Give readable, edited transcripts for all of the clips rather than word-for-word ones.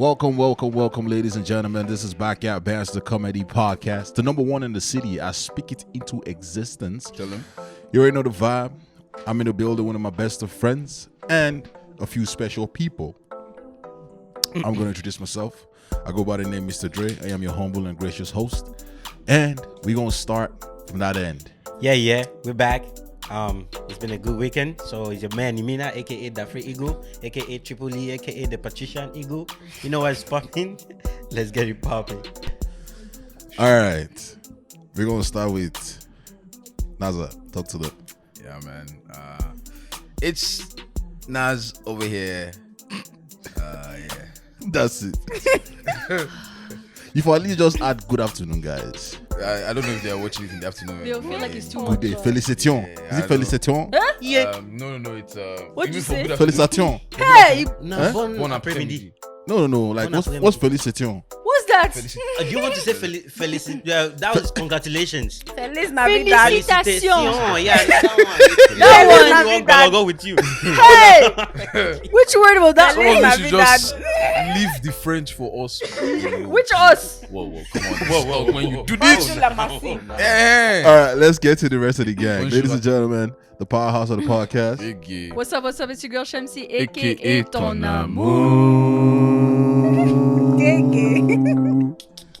Welcome, ladies and gentlemen. This is Backyard Bands, the comedy podcast, the number one in the city. I speak it into existence. Tell him. You already know the vibe. I'm in the building, one of my best of friends, and a few special people. I'm going to introduce myself. I go by the name Mr. Dre. I am your humble and gracious host, and we're going to start from that end. Yeah, we're back. It's been a good weekend. So it's your man Nimina, aka the Free Eagle, aka Triple E, aka the Patrician Eagle. You know what's popping? Let's get it popping. All right, we're gonna start with Naza. Talk to them. Yeah, man. It's Naz over here. Yeah. That's it. You for at least just add good afternoon, guys. I don't know if they're watching it in the afternoon. They'll feel like it's too Good much. day. Félicitations. Yeah, Is it I know. félicitations? Huh? Yeah. No. It's What'd you even for say? good afternoon. Félicitations. Hey, No, Bon après-midi. No. Like, what's félicitations? what's that? Do you want to say felicity? That was congratulations. Feliz Navidad. Félicitations. Yeah, that one. That one. I want to go with you. Hey, which word was that? Some of you should Navidad. just leave the French for us. Which us? Whoa, come on. Whoa. When you do this. All right, let's get to the rest of the gang. Ladies and gentlemen, the powerhouse of the podcast. What's up? It's your girl Shamsi, AKA aka Ton Ton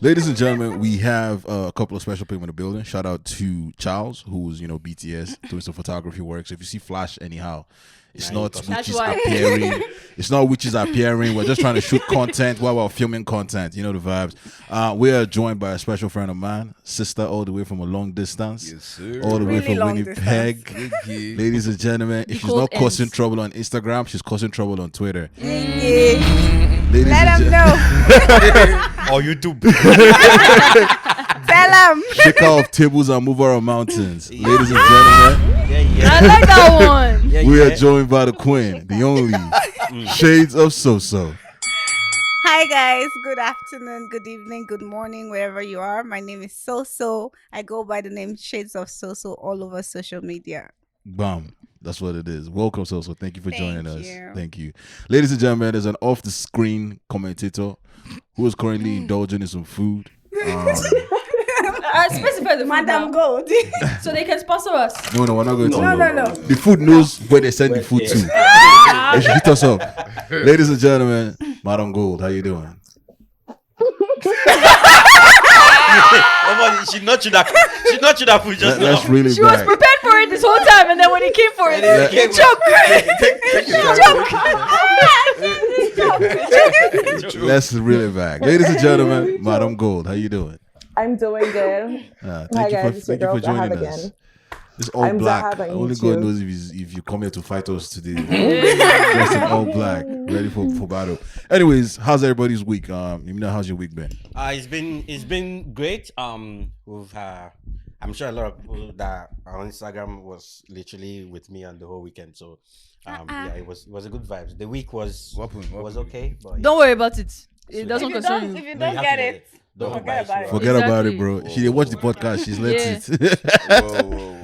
Ladies and gentlemen, we have a couple of special people in the building. Shout out to Charles, who's BTS, doing some photography work. So if you see Flash anyhow, it's not witches why. appearing. It's not witches appearing. We're just trying to shoot content while we're filming content. You know the vibes. We are joined by a special friend of mine, sister all the way from a long distance. Yes, sir. All the way Really from long Winnipeg. Yeah. Ladies and gentlemen, if she's cold not causing ends. trouble on Instagram, she's causing trouble on Twitter. Let Ladies and them know. Or YouTube. Tell them. Shake off tables and move around mountains. Ladies and gentlemen, Yeah. I like that one. we are joined by the queen, the only Shades of Soso. Hi guys. Good afternoon, good evening, good morning, wherever you are. My name is Soso. I go by the name Shades of Soso all over social media. Bam. That's what it is. Welcome, Soso. Thank you for joining us. you. Thank you. Ladies and gentlemen, there's an off-the-screen commentator who is currently indulging in some food. Specify the food Madam now, Gold. so they can sponsor us. No, we're not going to. No. The food knows where they send the food to. They should hit us up. Ladies and gentlemen, Madam Gold, how you doing? She not you that food just now. That's really She was bad. prepared for it this whole time, and then when he came for it, he choked. That's really bad. Ladies and gentlemen, Madam Gold, how you doing? I'm doing good. Thank guys, it's your you for girl Zahab joining us. again. It's all I'm black. Zahab on Only YouTube. God knows if you come here to fight us today. Dressed in all black, ready for battle. Anyways, how's everybody's week? How's your week been? It's been great. We've I'm sure a lot of people that are on Instagram was literally with me on the whole weekend. So yeah, it was a good vibes. The week was okay. But Don't worry about it. It doesn't concern If you. you No, you don't have get to it, don't forget about it. Forget about it, Exactly. bro. She didn't watch the podcast. She's let Yeah. it. Whoa.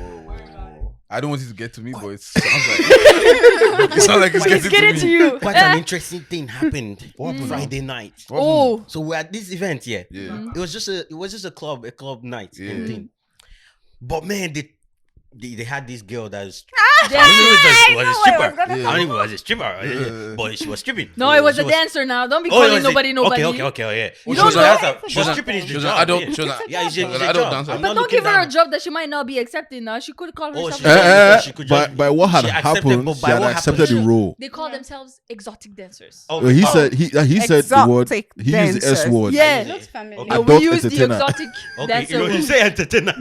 I don't want it to get to me, but it sounds like it's But he's getting getting to to me. you. quite an interesting thing happened Friday night. Oh, So we're at this event here. Yeah. It was just a club night Yeah. thing. But man, they had this girl that was yeah. I don't know if it was a stripper. gonna I don't know if it was a stripper, but she was stripping. No, it was She a dancer now. Don't be calling nobody. Okay, yeah. You She don't was know? she was stripping is the She was job. an adult. yeah. She was Yeah, it's an a adult job. dancer. I'm But not don't looking give her a down. job that she might not be accepting now. She could call Oh, herself. she could By just- what had she accepted, happened, but she by had what accepted the happened- role. They call themselves exotic dancers. Oh, Well, he oh, said he said the word. Exotic He used the S dancers. word. Yeah. Looks familiar. Okay. No, Adult we use the entertainer. exotic okay, dancer. you say entertainer.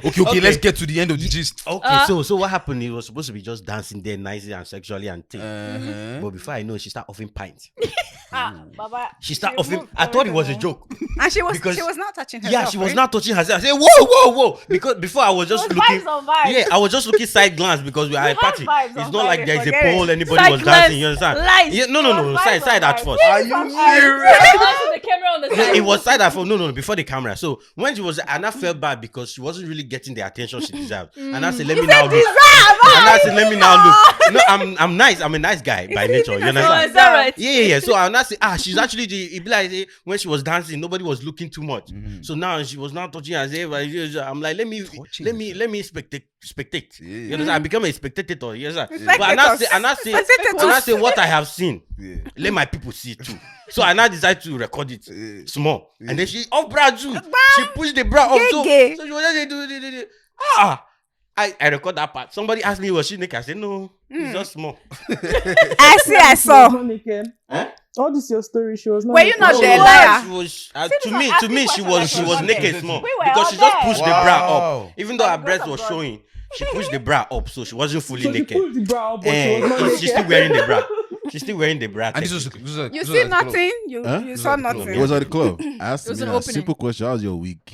Okay, let's get to the end of the gist. Okay, so what happened? It was supposed to be just dancing there nicely and sexually and thing. But before I know, she started offering pints. Baba. She started offering. I thought it was a joke. And she was Because- not touching herself. Yeah, she was right? not touching herself. I said, whoa. Because before I was just It was looking. vibes on vibes. Yeah, I was just looking side glance because we are at a have party. vibes It's on not like vibes, there's a forget pole, it. anybody Side was glance, dancing, you understand? lies. Yeah, no, Vibes side on at vibes. first. Are you Also the camera on the side. It was side at first. No, before the camera. So when she was, and I felt bad because she wasn't really getting the attention she deserved. And I said, let me now look. And I said, let me now look. No, I'm nice. I'm a nice guy by nature. You Oh, understand? is that right? Yeah. So I say, she's actually it be like when she was dancing, nobody was looking too much. So now she was not touching as if I'm like, let me spectate. Yeah. You know, I become a spectator. Yes, sir. Spectators. But I now say what I have seen. Yeah. Let my people see it too. So I now decide to record it small. And then she off bra too. She pushed the bra up. So she was just do. I record that part. Somebody asked me, was she naked? I said, no, it's just small. I She saw. was not naked. Huh? All this your story. She was not. Were you naked. not She there, was- liar? she was, See, to me, asking she was questions like naked that. small We were because all she just there. pushed the bra Wow. up. Even though her Like, breast God was of God. showing, she pushed the bra up, so she wasn't fully So she naked. pulled the bra up, but she was not And naked. she's still wearing the bra. She's still wearing the bra. And this was technically. You see nothing? You saw It nothing. It was at the club. I asked It was me an a opening. simple question. How's your week?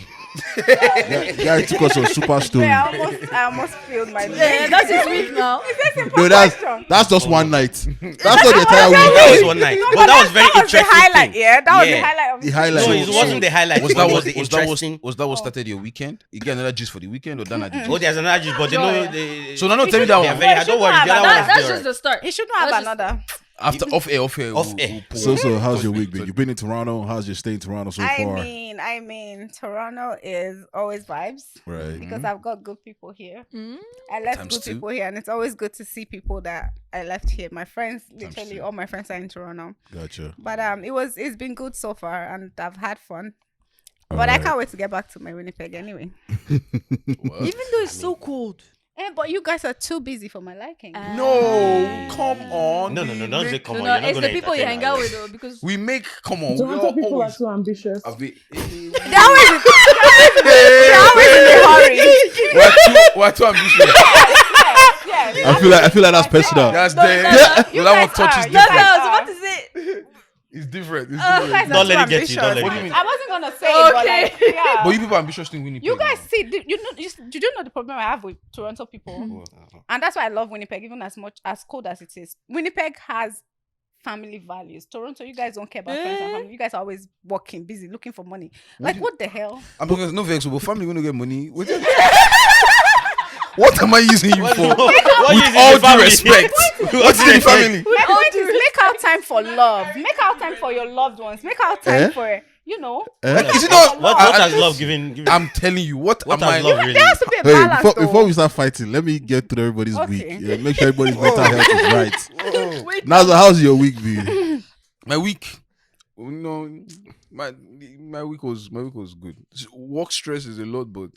Guy took us a super story. Yeah, I almost filled my Yeah, day. that's his week now. No, that's just one night. That's not the entire That week. was one night, but that was very That was the interesting. highlight. thing. Yeah, that was the Yeah. highlight of The highlight. No, it wasn't the highlight. Was it that was what the was that interesting? was that what started your weekend? You get another gist for the weekend or done at the Oh, gist? there's another juice, but they know Joy. they. So now tell me that They are one. very. I don't worry. The other That's one That's is just the start. He shouldn't have That's just- another. After off air. Off air. So how's your week been? You've been in Toronto. How's your stay in Toronto so far? I mean, Toronto is always vibes Right. because I've got good people here. Mm. I left Times good two. people here, and it's always good to see people that I left here. My friends, literally, two. all my friends are in Toronto. Gotcha. But it's been good so far, and I've had fun. But I Alright. can't wait to get back to my Winnipeg anyway. Even though it's so cold. But you guys are too busy for my liking. No, come on. No, we don't say make- come No, on. no, You're not it's the gonna people you entertain hang out us. with though, because We make come on. We Toronto are people are always too ambitious. They're always in a hurry. We're too ambitious. Yes. I feel like that's personal. That's No, there. no, no. You That one guys touches are. You no, no, different. I was about to say. It's different. It's You different. guys are Don't too let it get you, don't ambitious. let it get you. I wasn't gonna say it, but Okay. like, yeah. But you people are ambitious in Winnipeg. You guys man. see, you do know the problem I have with Toronto people, and that's why I love Winnipeg, even as much as cold as it is. Winnipeg has family values. Toronto, you guys don't care about friends and family. You guys are always working, busy, looking for money. Like, what the hell? I'm because no vex, but family gonna get money. What am I using you for? With all due respect. What's in the family? My point is, make out time for love. Make out time for your loved ones. Make out time for, you know. Is it not? What has love given? I'm telling you, what What am I? has love really? There has to be a Hey, balance. before we start fighting, let me get through everybody's Okay. week. Yeah, make sure everybody's mental health is right. Oh. Naza, how's your week been? My week, no, my week was good. Work stress is a lot, but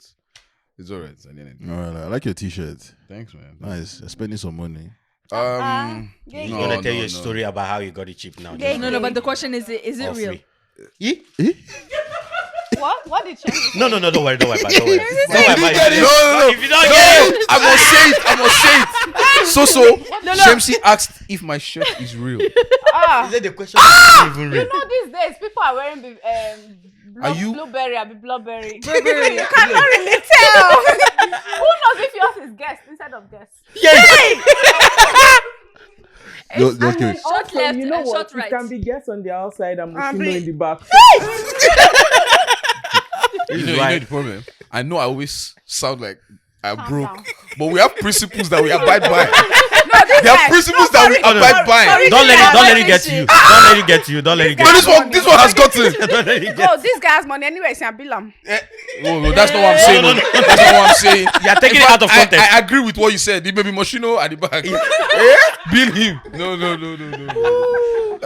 it's alright. Alright, I like your t-shirt. Thanks, man. Nice. I'm spending some money. Yeah, He's No, gonna tell you no, a no. story about how you got it cheap now. Yeah. No, but the question is it Or real? free. What did you say? No, don't worry about it. Don't worry about it. No. If you don't get it, I must say it. So, Shamsi asked if my shirt is real. is that the question? Even real? You know, these days people are wearing Are you- blueberry? Blueberry. Burberry. You cannot really tell. Who knows if yours is guest instead of guest? Just And kidding. then also, left you know and what? short It right. can be guests on the outside and And Mushino be- in the back. You know the problem. I know I always sound like I'm Calm broke, down. but we have principles that we abide by. No, this There are guy- principles that we abide by. sorry. Don't let it get to you. Don't let it get to you. Don't let it But get to you. this one has gotten. Don't let it get. Oh, this guy has money anyway. It's a bilam. No, that's not what I'm saying. No. That's not what I'm saying. You're taking In it fact, out of context. I agree with what you said. It may be Moshino at the back. Bill him. No.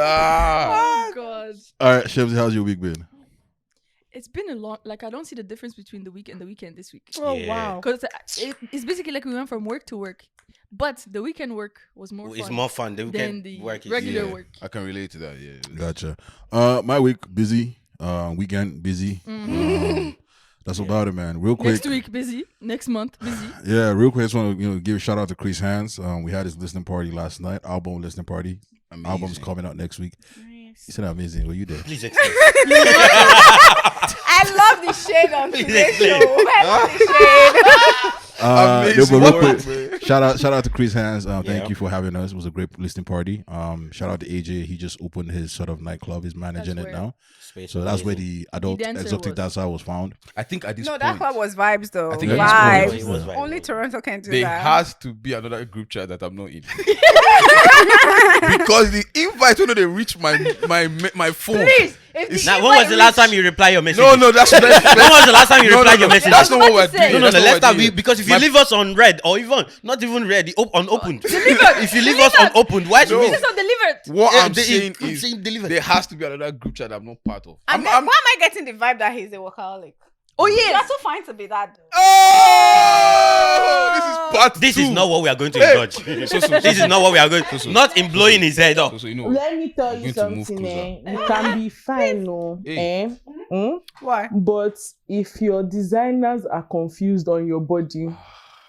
Oh God. Alright, Shamsi, how's your week been? It's been a long. Like I don't see the difference between the week and the weekend this week. Oh Yeah. wow. Because it's basically like we went from work to work, but the weekend work was more It's fun more fun. The than weekend the work is regular Yeah. work. I can relate to that. Yeah. Gotcha. My week busy. Weekend busy. That's about it, man. Real quick. Next week busy. Next month busy. Yeah, real quick. I just want to give a shout out to Chris Hands. We had his listening party last night. Album listening party. Amazing. Album's coming out next week. He said amazing. Were you there? Please explain. I love the shade on Please today's explain. show. I love the shade. Amazing no, but work, real quick, man. Shout out to Chris Hands. Thank you for having us. It was a great listening party. Shout out to AJ. He just opened his sort of nightclub. He's managing That's it where- now. Space So that's where amazing. the adult dancer exotic was. dancer was found. I think at this No, point, that club was vibes though. I think at Vibes. this point- It was vibes. Only Toronto can do there that. has to be another group chat that I'm not in. Because the invite when they reach my phone. Please, if the Now, when was the last time you reply your message? No, that's When was the last time you replied your message? That's not what we're What to say? doing. No, That's not let's what start we're doing. because if you My- leave us on red or even not even red, unopened. If you leave us unopened, why should No. we? This is undelivered. What Yeah, I'm they- saying I'm is saying delivered. there has to be another group chat I'm not part of. And then, why am I getting the vibe that he's a workaholic? Oh You're yes. too fine to be that. Oh, this is part This two. is not what we are going to Hey. judge. So, This is not what we are going So. to. Not in blowing his head up. So you know, Let me tell I'm you going to move something. closer. You can be fine, no. Hey. Why? But if your designers are confused on your body,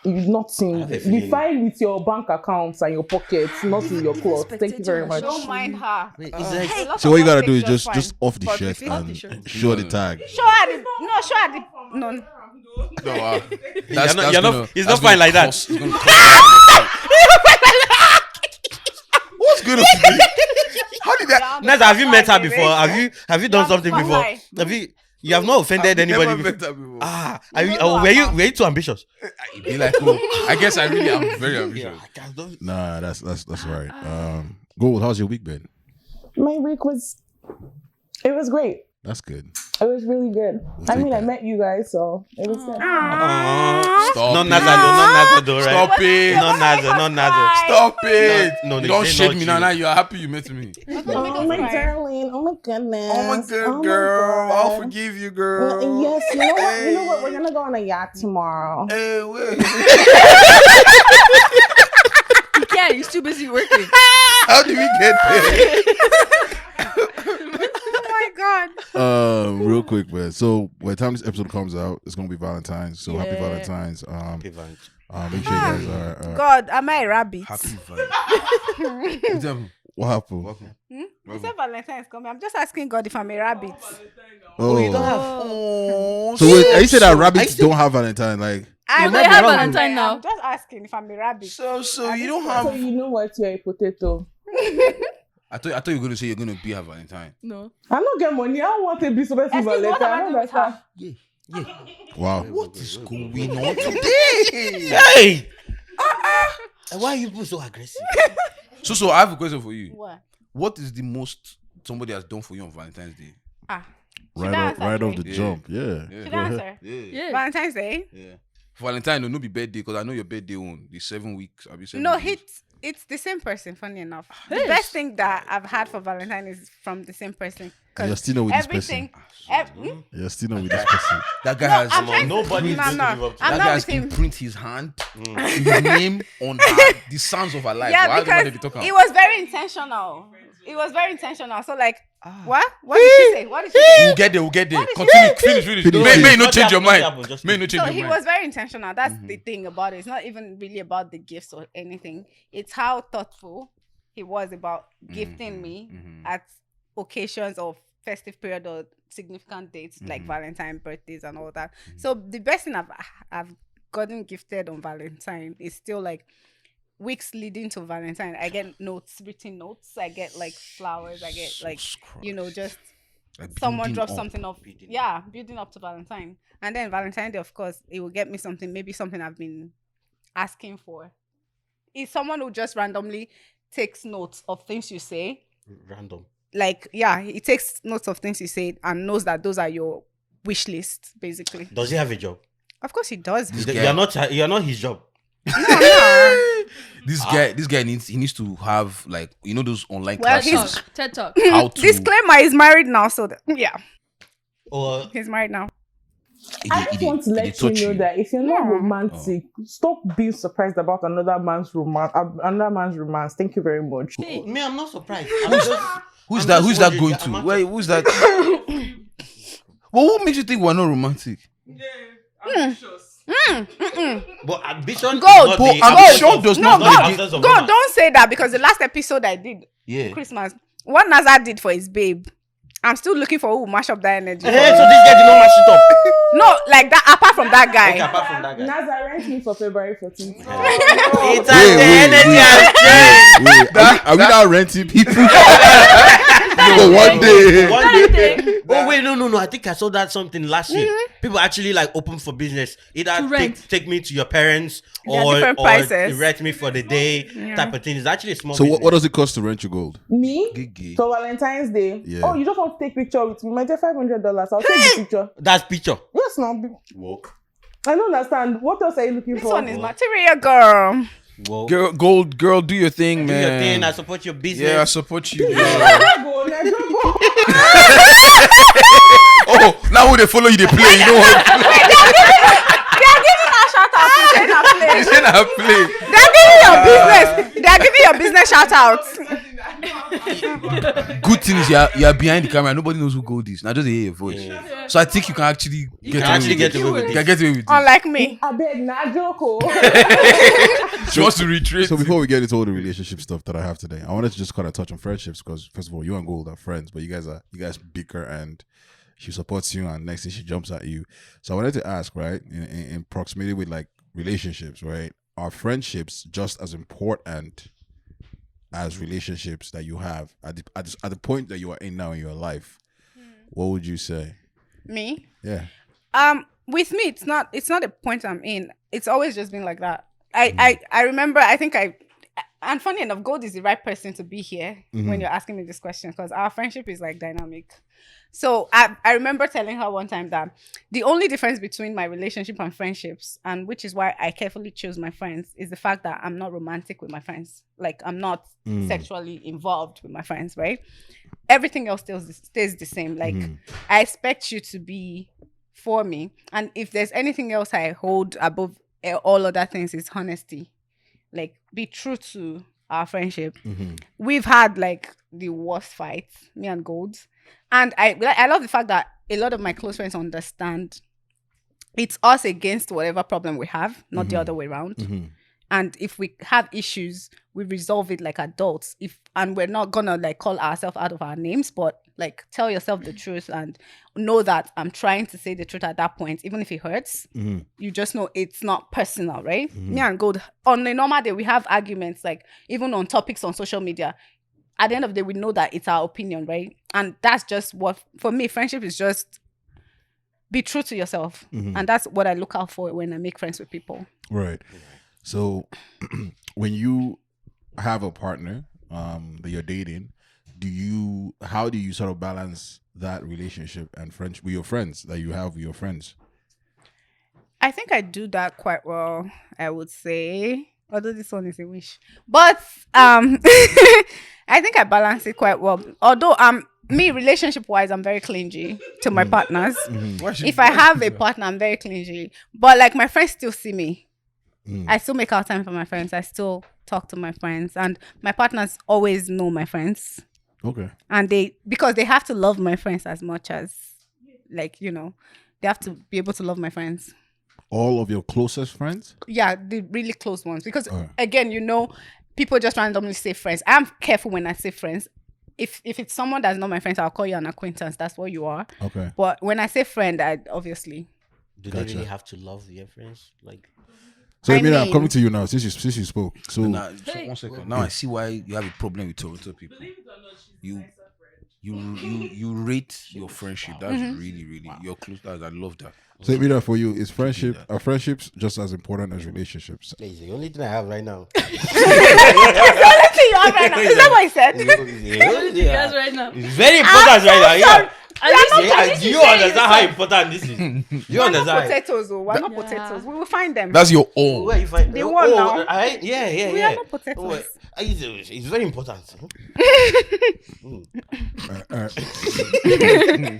it's nothing. have a Be feeling- fine with your bank accounts and your pockets, not in your clothes. Thank you very much. Don't mind her. It's like- A lot So of what you us gotta think do is just just fine. off the But shirt if you- and shirt. show the tag. Show her the no. no, You're not- it's not fine like that. What's going on today? How did that? Naz, have you met her before? Have you done Yeah, something but before? why? You have not offended anybody Never before? met her before. Were you too ambitious? Be like, oh, I guess I really am very ambitious. Nah, that's right. Gold, how's your week been? My week was great. That's good. It was really good. We'll I mean, take I that. met you guys, so it was good. Stop Not it. Nazado, right? Stop it. Not Nazado. Stop it. No, You they don't say shade not me you. now. Now you are happy you met me. Oh my darling! Oh my goodness! Oh my good my girl. I'll God. forgive you, girl. Yes, you know what? You know what? Hey. We're gonna go on a yacht tomorrow. Hey, wait. He can't. He's too busy working. How did we get there? Oh my god. Real quick, man. So by the time this episode comes out, it's gonna be Valentine's. So happy Yeah. Valentine's. Make sure you guys are. God, am I a rabbit? Happy vibe. What happened? You said Valentine's coming. I'm just asking God if I'm a rabbit. Oh, you don't have. Oh, So wait, are you saying that I rabbits still- don't have Valentine? Like, I might be have wrong. Valentine now. I'm just asking if I'm a rabbit. so you don't So have. you know what? You're a potato. I thought you were going to say you're going to be her Valentine. No. I don't get money. I don't want to be so bad. Excuse me, what am I doing with her? wow. What is going on today? Hey! Why are you people so aggressive? So I have a question for you. What? What is the most somebody has done for you on Valentine's Day? Right answer off me? the Yeah. jump. Yeah. Should Go I ahead. answer? Yeah. Valentine's Day? Yeah. Valentine, no be birthday, because I know your birthday on the 7 weeks. I'll be 7 No, days. it's the same person, funny enough. The Yes. best thing that I've had for Valentine is from the same person. You're still not with this person. everything. You're still not with this person. That guy No, has I'm trying to- Nobody is No, going no. to live up to I'm that not guy has with him. imprint his hand, his name on her, the sounds of her life. Yeah, Why because they be talking? it was very intentional. It was very intentional. So like, what? What did she say? What did she say? We'll get there. What is Continue. Finish. Finish. May not Just change your happen, mind. just just May not change So your he mind. was very intentional. That's the thing about it. It's not even really about the gifts or anything. It's how thoughtful he was about gifting me at occasions of festive period or significant dates like Valentine, birthdays, and all that. So the best thing I've gotten gifted on Valentine is still like weeks leading to Valentine. I get notes, written notes. I get like flowers. I get like just Like someone building drops up. something up. Yeah, building up to Valentine. And then Valentine Day, of course, it will get me something, maybe something I've been asking for. It's someone who just randomly takes notes of things you say. Random. Like, yeah, he takes notes of things you say and knows that those are your wish list, basically. Does he have a job? Of course he does. You're not his job. This guy needs to have like those online Well, classes. TED Talk. How to Disclaimer, he's married now, so yeah, Or he's married now. I just want to let you know that if you're not romantic, stop being surprised about another man's romance. Thank you very much. Hey. me, I'm not surprised. I'm just, Who's I'm that? just Who's that wondering, going yeah, to? I'm Wait, who's that? Well, what makes you think we're not romantic? But ambition Gold. is not But the ambition absence of- does it's not the make absence of God, romance. don't say that because the last episode I did Yeah. Christmas, what Nazar did for his babe, I'm still looking for who will mash up that energy. So this guy did not match it up. No, like that. Apart from that guy. Okay, apart from that guy. Naza, rent me for February 14th. It's the energy has changed. Are we now renting people? For one day. Oh wait, no. I think I saw that something last year. People actually like open for business. Either take me to your parents or rent me for the day type of thing. It's actually a small. So business. what does it cost to rent your gold? Me? Gigi. For Valentine's Day? Yeah. Oh, you just want to take picture with me? My dear, $500. I'll take the picture. That's picture. Yes, no. Walk. I don't understand. What else are you looking This for? one is material, girl. Whoa. Girl, do your thing, Do man. your thing. I support your business. Yeah, I support you. Oh, now when they follow you, they play. You know what? They are giving a shout out to Jenna Play. They say na play. They are giving your business. They are giving your business shout out. Good thing is you are behind the camera. Nobody knows who gold is. Now just hear your voice. Yeah. So I think you can actually get away with it. away with You it. can get away with it. Unlike me. I beg, nah, joke. She wants to retreat. So before we get into all the relationship stuff that I have today, I wanted to just kind of touch on friendships because first of all, you and Gold are friends, but you guys bicker and she supports you and next thing she jumps at you. So I wanted to ask, right, in proximity with like relationships, right? Are friendships just as important as relationships that you have at the point that you are in now in your life? What would you say? Me? Yeah. With me, it's not a point I'm in. It's always just been like that. I remember, and funny enough, Gold is the right person to be here when you're asking me this question because our friendship is like dynamic. So I remember telling her one time that the only difference between my relationship and friendships, and which is why I carefully choose my friends, is the fact that I'm not romantic with my friends. Like I'm not sexually involved with my friends, right? Everything else stays the same. Like I expect you to be for me. And if there's anything else I hold above all other things, is honesty. Like be true to our friendship. We've had like the worst fights, me and Gold. And I love the fact that a lot of my close friends understand it's us against whatever problem we have, not the other way around. And if we have issues, we resolve it like adults. And we're not gonna like call ourselves out of our names, but like tell yourself the truth and know that I'm trying to say the truth at that point, even if it hurts. You just know it's not personal, right? Me and Gold, on a normal day, we have arguments, like even on topics on social media. At the end of the day, we know that it's our opinion, right? And that's just what, for me, friendship is just be true to yourself. And that's what I look out for when I make friends with people. Right. So when you have a partner that you're dating, how do you sort of balance that relationship and friendship with your friends that you have with your friends? I think I do that quite well, I would say. Although this one is a wish. But I think I balance it quite well. Although me, relationship-wise, I'm very clingy to my partners. If I have a partner, I'm very clingy. But like my friends still see me. I still make out time for my friends. I still talk to my friends. And my partners always know my friends. Okay. And because they have to love my friends as much as, like, they have to be able to love my friends. All of your closest friends? Yeah, the really close ones. Because, again, people just randomly say friends. I'm careful when I say friends. If it's someone that's not my friends, I'll call you an acquaintance. That's what you are. Okay. But when I say friend, I obviously... Do they really have to love their friends? Like... So I'm coming to you now since you spoke. So now, 1 second. Now I see why you have a problem with Toronto people. You rate your friendship. That's really, really your close. I love that. So for you, are friendships just as important as relationships? It's the only thing I have right now. It's the only thing you have right now. Is that what he said? Yes, right now. It's very important right now. Yeah. Do you understand how important this is? You We're understand? not potatoes, though. We're not potatoes. We will find them. That's your own. Where you find The one now. Yeah. We are not potatoes. It's very important.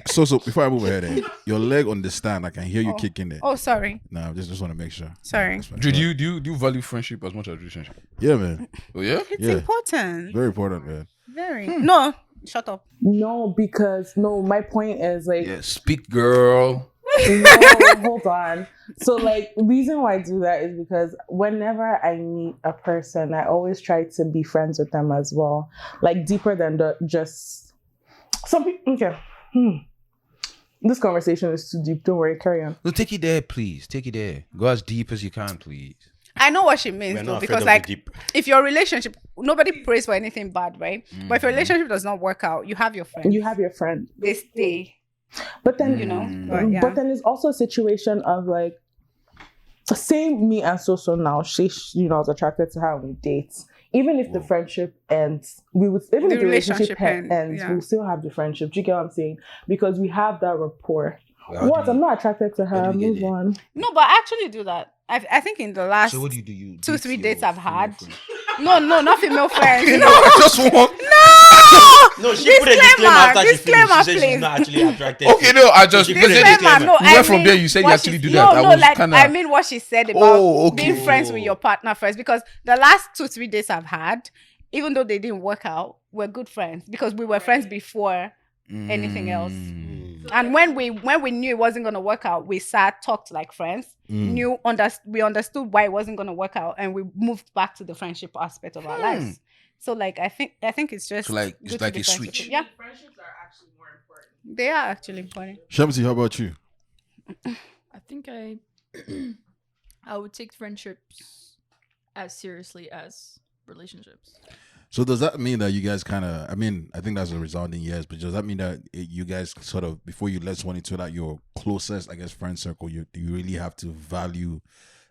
So before I move ahead, your leg on the stand, I can hear you kicking it. Oh, sorry. No, just want to make sure. Sorry. Do you value friendship as much as relationship? Yeah, man. Oh yeah. It's important. Very important, man. Very. No, shut up. No, because my point is like... Yeah, speak, girl. No, hold on. So like, reason why I do that is because whenever I meet a person, I always try to be friends with them as well. Like deeper than just some people. Okay, This conversation is too deep. Don't worry, carry on. No, take it there, please. Take it there. Go as deep as you can, please. I know what she means We're though, not afraid because of like the deep. if your relationship, nobody prays for anything bad, right? But if your relationship does not work out, you have your friends. You have your friend. They stay. But then, You know, but then it's also a situation of like, say me and Soso now, she I was attracted to her and we date. Even if the friendship ends, even if the relationship ends, we'll still have the friendship. Do you get what I'm saying? Because we have that rapport. I'm not attracted to her. Move on. No, but I actually do that. I think in the last So what do you do? You 2-3 dates I've had. No, not female friends. No, I just want. No, she put a disclaimer after she finished. She said please. she's not actually attracted. Okay, no, I just She put a Disclaimer, no, you went from there. You said you what actually she- do that. No, I was like kinda... I mean what she said about being friends with your partner first. Because the last 2-3 dates I've had, even though they didn't work out, we're good friends because we were friends before anything else. And when we knew it wasn't gonna work out, we talked like friends. We understood why it wasn't gonna work out, and we moved back to the friendship aspect of our lives. So like I think it's just So, like, it's good to like be a friends with switch. people. Yeah, Friendships are actually more important. they are actually important. Shamsi, how about you? I think I would take friendships as seriously as relationships. So does that mean that you guys kind of, I think that's a resounding yes, but does that mean that you guys sort of, before you let someone into that, your closest, I guess, friend circle, you really have to value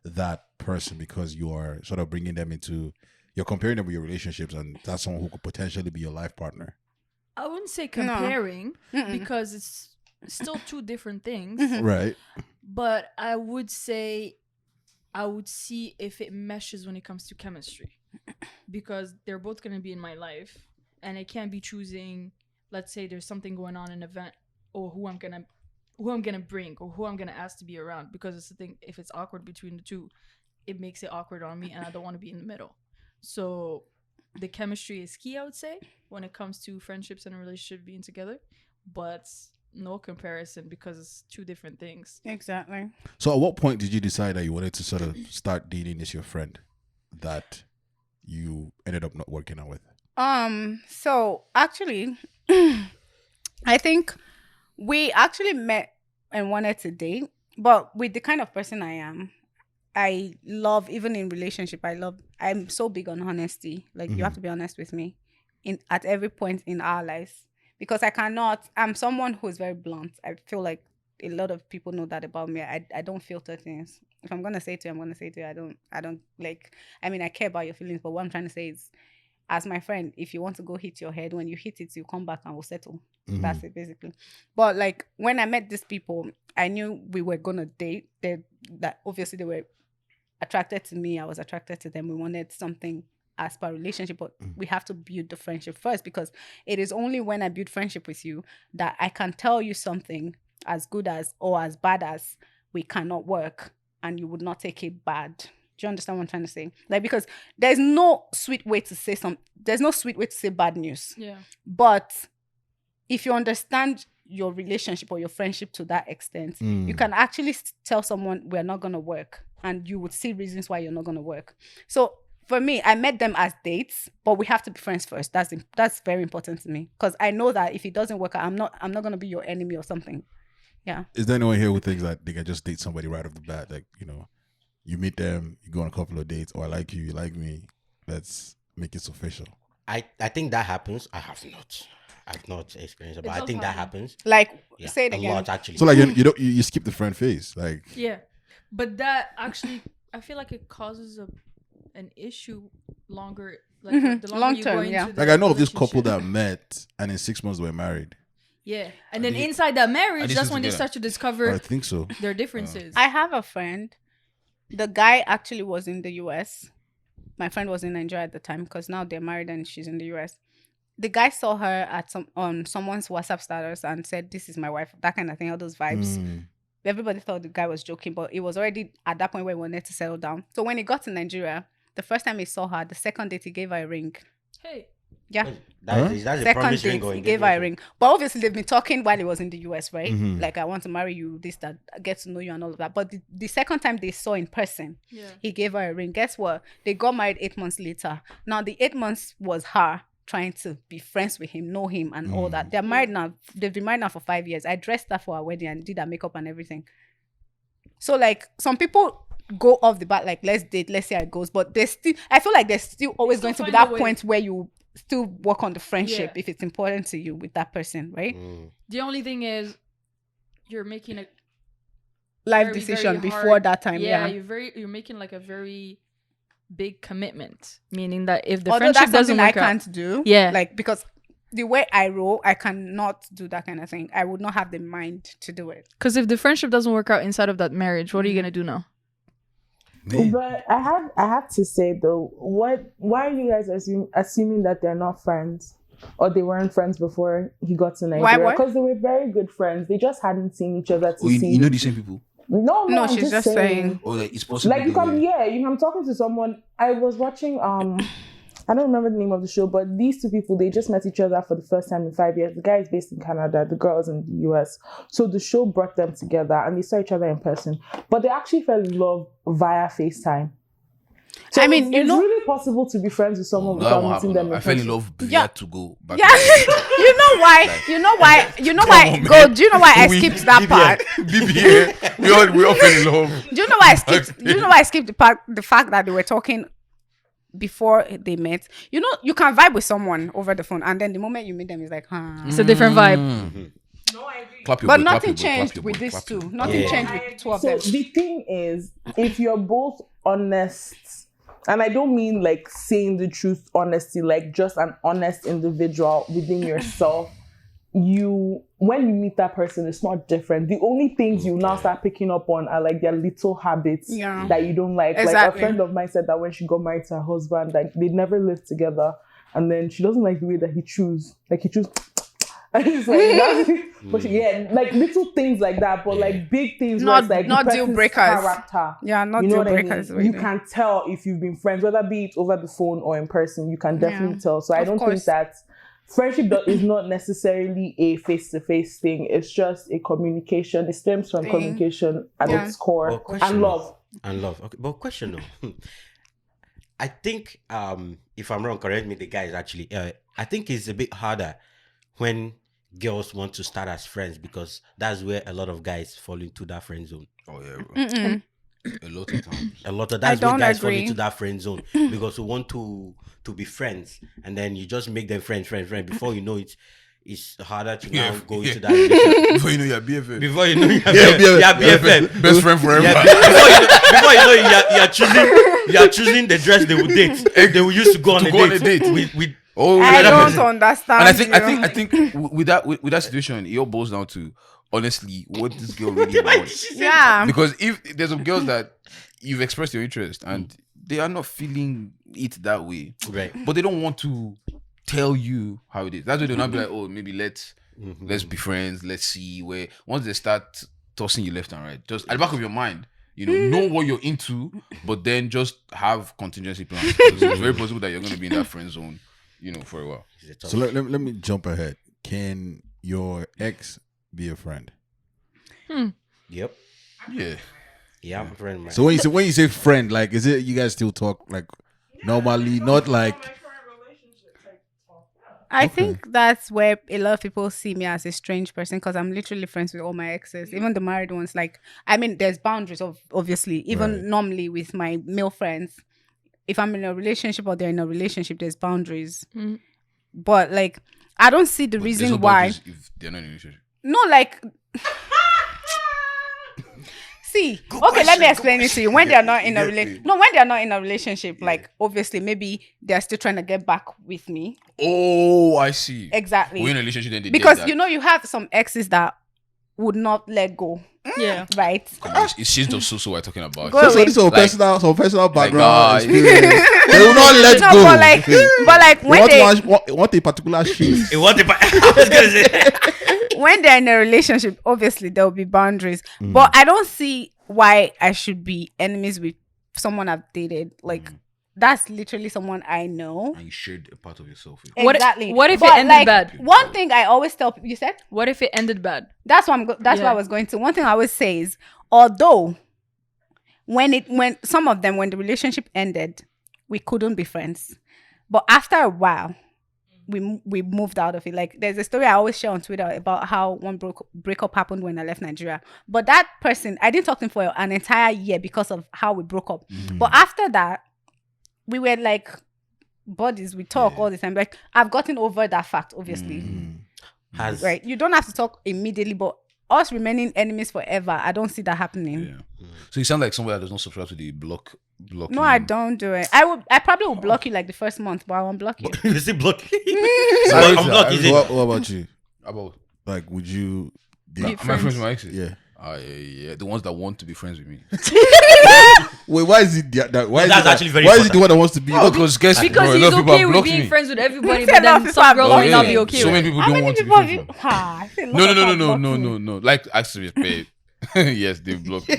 that person because you are sort of bringing them into, you're comparing them with your relationships, and that's someone who could potentially be your life partner? I wouldn't say comparing because it's still two different things. Right. But I would say I would see if it meshes when it comes to chemistry. Because they're both going to be in my life, and I can't be choosing, let's say there's something going on in an event, or who I'm gonna bring, or who I'm gonna ask to be around, because it's the thing, if it's awkward between the two, it makes it awkward on me, and I don't want to be in the middle. So the chemistry is key, I would say, when it comes to friendships and a relationship being together, but no comparison because it's two different things. Exactly. So at what point did you decide that you wanted to sort of start dating this your friend that you ended up not working out with? So actually, I think we actually met and wanted to date, but with the kind of person I am, I love, even in relationship, I'm so big on honesty. Like, you have to be honest with me at every point in our lives, because I'm someone who's very blunt. I feel like a lot of people know that about me. I don't filter things. If I'm gonna say it to you, I'm gonna say it to you. I don't like. I mean, I care about your feelings, but what I'm trying to say is, as my friend, if you want to go hit your head, when you hit it, you come back and we'll settle. That's it, basically. But like, when I met these people, I knew we were gonna date. That obviously they were attracted to me. I was attracted to them. We wanted something as per relationship, but we have to build the friendship first, because it is only when I build friendship with you that I can tell you something as good as or as bad as we cannot work, and you would not take it bad. Do you understand what I'm trying to say? Like, because there's no sweet way to say bad news. Yeah. But if you understand your relationship or your friendship to that extent, you can actually tell someone we're not going to work, and you would see reasons why you're not going to work. So for me, I met them as dates, but we have to be friends first. That's very important to me, because I know that if it doesn't work out, I'm not going to be your enemy or something. Yeah. Is there anyone here who thinks that they can just date somebody right off the bat? Like, you meet them, you go on a couple of dates, or I like you like me, let's make it official. I think that happens. I've not experienced it, but I think that happens. Like, Yeah, say it a again. lot, actually. So like you skip the friend phase, like. Yeah. But that actually, I feel like it causes an issue longer, like the longer Long you term, go into yeah. the Like, I know of this couple relationship. that met and in 6 months they were married. Yeah. And then inside that marriage, they that's still when they together? start to I discover think so. their differences. I have a friend. The guy actually was in the US. My friend was in Nigeria at the time, because now they're married and she's in the US. The guy saw her at on someone's WhatsApp status and said, "This is my wife," that kind of thing, all those vibes. Everybody thought the guy was joking, but it was already at that point where he wanted to settle down. So when he got to Nigeria, the first time he saw her, the second date, he gave her a ring. Hey. Yeah. That's a Second promise ring date, or he gave her a engagement ring. But obviously, they've been talking while he was in the US, right? Like, I want to marry you, this, that, get to know you and all of that. But the second time they saw in person, Yeah. he gave her a ring. Guess what? They got married 8 months later. Now, the 8 months was her trying to be friends with him, know him, and all that. They're married now. They've been married now for 5 years. I dressed her for her wedding and did her makeup and everything. So like some people go off the bat, like let's date, let's see how it goes. But I feel like there's still always going to be that point where you still work on the friendship if it's important to you with that person, right? The only thing is you're making a life decision before that time. You're making like a very big commitment, meaning that if the Although friendship that's doesn't something work I can't do, like because the way I roll, I cannot do that kind of thing. I would not have the mind to do it. Because if the friendship doesn't work out inside of that marriage, what are you gonna do now? But I have to say though, why are you guys assuming that they're not friends, or they weren't friends before he got to Nigeria? Because they were very good friends. They just hadn't seen each other to see. You know the same people? No, she's just saying. Oh, like, it's possible. Like I'm talking to someone. I was watching I don't remember the name of the show, but these two people, they just met each other for the first time in 5 years. The guy is based in Canada, the girl is in the US. So the show brought them together and they saw each other in person. But they actually fell in love via FaceTime. So it's really possible to be friends with someone without meeting them in person. I fell in love via to go back. Yeah. You know why? Go. Do you know why I skipped that part? BBA. We all fell in love. Do you know why I skipped the fact that they were talking before they met? You know, you can vibe with someone over the phone, and then the moment you meet them, it's like, it's a different vibe. No, I agree. But nothing changed with these two. Nothing changed with two of them. So the thing is, if you're both honest, and I don't mean like saying the truth, honesty, like just an honest individual within yourself, when you meet that person, it's not different. The only things you now start picking up on are like their little habits that you don't like. Exactly. Like a friend of mine said that when she got married to her husband, like they never lived together, and then she doesn't like the way that he chews. Like he chews. And it's like but like little things like that, but like big things, not like not deal breakers. Character. Yeah, not you know deal breakers. I mean? You can tell if you've been friends, whether be it over the phone or in person. You can definitely tell. So I don't think that friendship is not necessarily a face-to-face thing. It's just a communication. It stems from communication at its core and love. Okay, but question though. I think if I'm wrong, correct me. The guys actually, I think it's a bit harder when girls want to start as friends, because that's where a lot of guys fall into that friend zone. Oh yeah, bro. A lot of times. That's where guys fall into that friend zone because we want to be friends, and then you just make them friends. Before you know it's harder to now go into that relationship. Before you know you're BFF. Before you know you're BFF. Best friend forever. Yeah, before you know you're choosing the dress they would date. They will use to go on a date with I don't understand. And I think with that situation, it all boils down to honestly what this girl really wants. Yeah. Because if there's some girls that you've expressed your interest and they are not feeling it that way, right? But they don't want to tell you how it is. That's why they'll not be like, oh, maybe let's be friends. Let's see where. Once they start tossing you left and right, just at the back of your mind, know what you're into, but then just have contingency plans. It's very possible that you're going to be in that friend zone, for a while. So let me jump ahead. Can your ex be a friend? Yep. Yeah, I'm a friend, man. So when you say friend, like, is it you guys still talk like normally, not like? I think that's where a lot of people see me as a strange person, because I'm literally friends with all my exes, even the married ones. Like, I mean, there's boundaries obviously, even normally with my male friends. If I'm in a relationship or they're in a relationship, there's boundaries. But like, I don't see the reason why. If they're not in a relationship. No, like. See, let me explain it to you. When they're not in a relationship, like obviously maybe they're still trying to get back with me. Oh, I see. Exactly. We're in a relationship, then they because did that. you have some exes that would not let go. Yeah. Right. It's shades of Soso we're talking about. Go away. This is some personal background like, experience. They will not let go. But like when they want a particular shit. When they're in a relationship, obviously there will be boundaries. But I don't see why I should be enemies with someone I've dated. Like that's literally someone I know. And you shared a part of yourself with. Exactly. What if it ended bad? One thing I always tell people, you said? What if it ended bad? That's what what I was going to. One thing I always say is, although when the relationship ended, we couldn't be friends. But after a while, we moved out of it. Like there's a story I always share on Twitter about how one breakup happened when I left Nigeria. But that person, I didn't talk to him for an entire year because of how we broke up. But after that, we were like buddies. We talk all the time. Like I've gotten over that fact, obviously. Right? You don't have to talk immediately, but us remaining enemies forever, I don't see that happening. Yeah. So you sound like somebody that does not subscribe to the block. No, I don't do it. I probably will block you like the first month, but I won't block you. You still block. What about you? About Like, would you? am I friends with my exes? Yeah. Yeah, the ones that want to be friends with me. Wait, why is it that? Why is That's it actually very Why is it important. the one that wants to be? Because guess Because bro, a lot he's of people okay are with blocking being me. friends with everybody, He but said a lot of then people some are girls blocking might not him. be okay So with many it. people How don't many want to be people have friends you? with me. I feel like No. Like actually respect. Yes, they blocked me.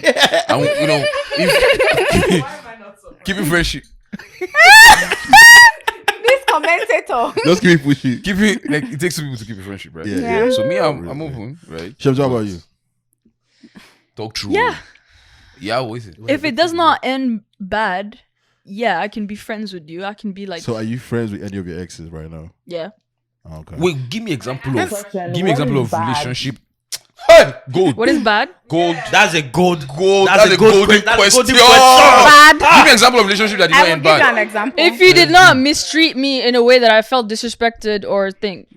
And you know, if, keeping friendship, This commentator. Just keep it pushing. keep it like it takes two people to keep a friendship, right? Yeah. So me, I'm open, right? Shams, how about you? Talk true. Yeah. Yeah, what is it? If it does not end bad, yeah, I can be friends with you. I can be like, So, are you friends with any of your exes right now? yeah. Okay. Wait, give me example of Question, give me what example is of bad? relationship. Hey, gold. What is bad? Gold. That's a gold. That's a golden question. Bad. Give me an example of relationship that did I not will end give you an bad. example. If you did not mistreat me in a way that I felt disrespected or thing,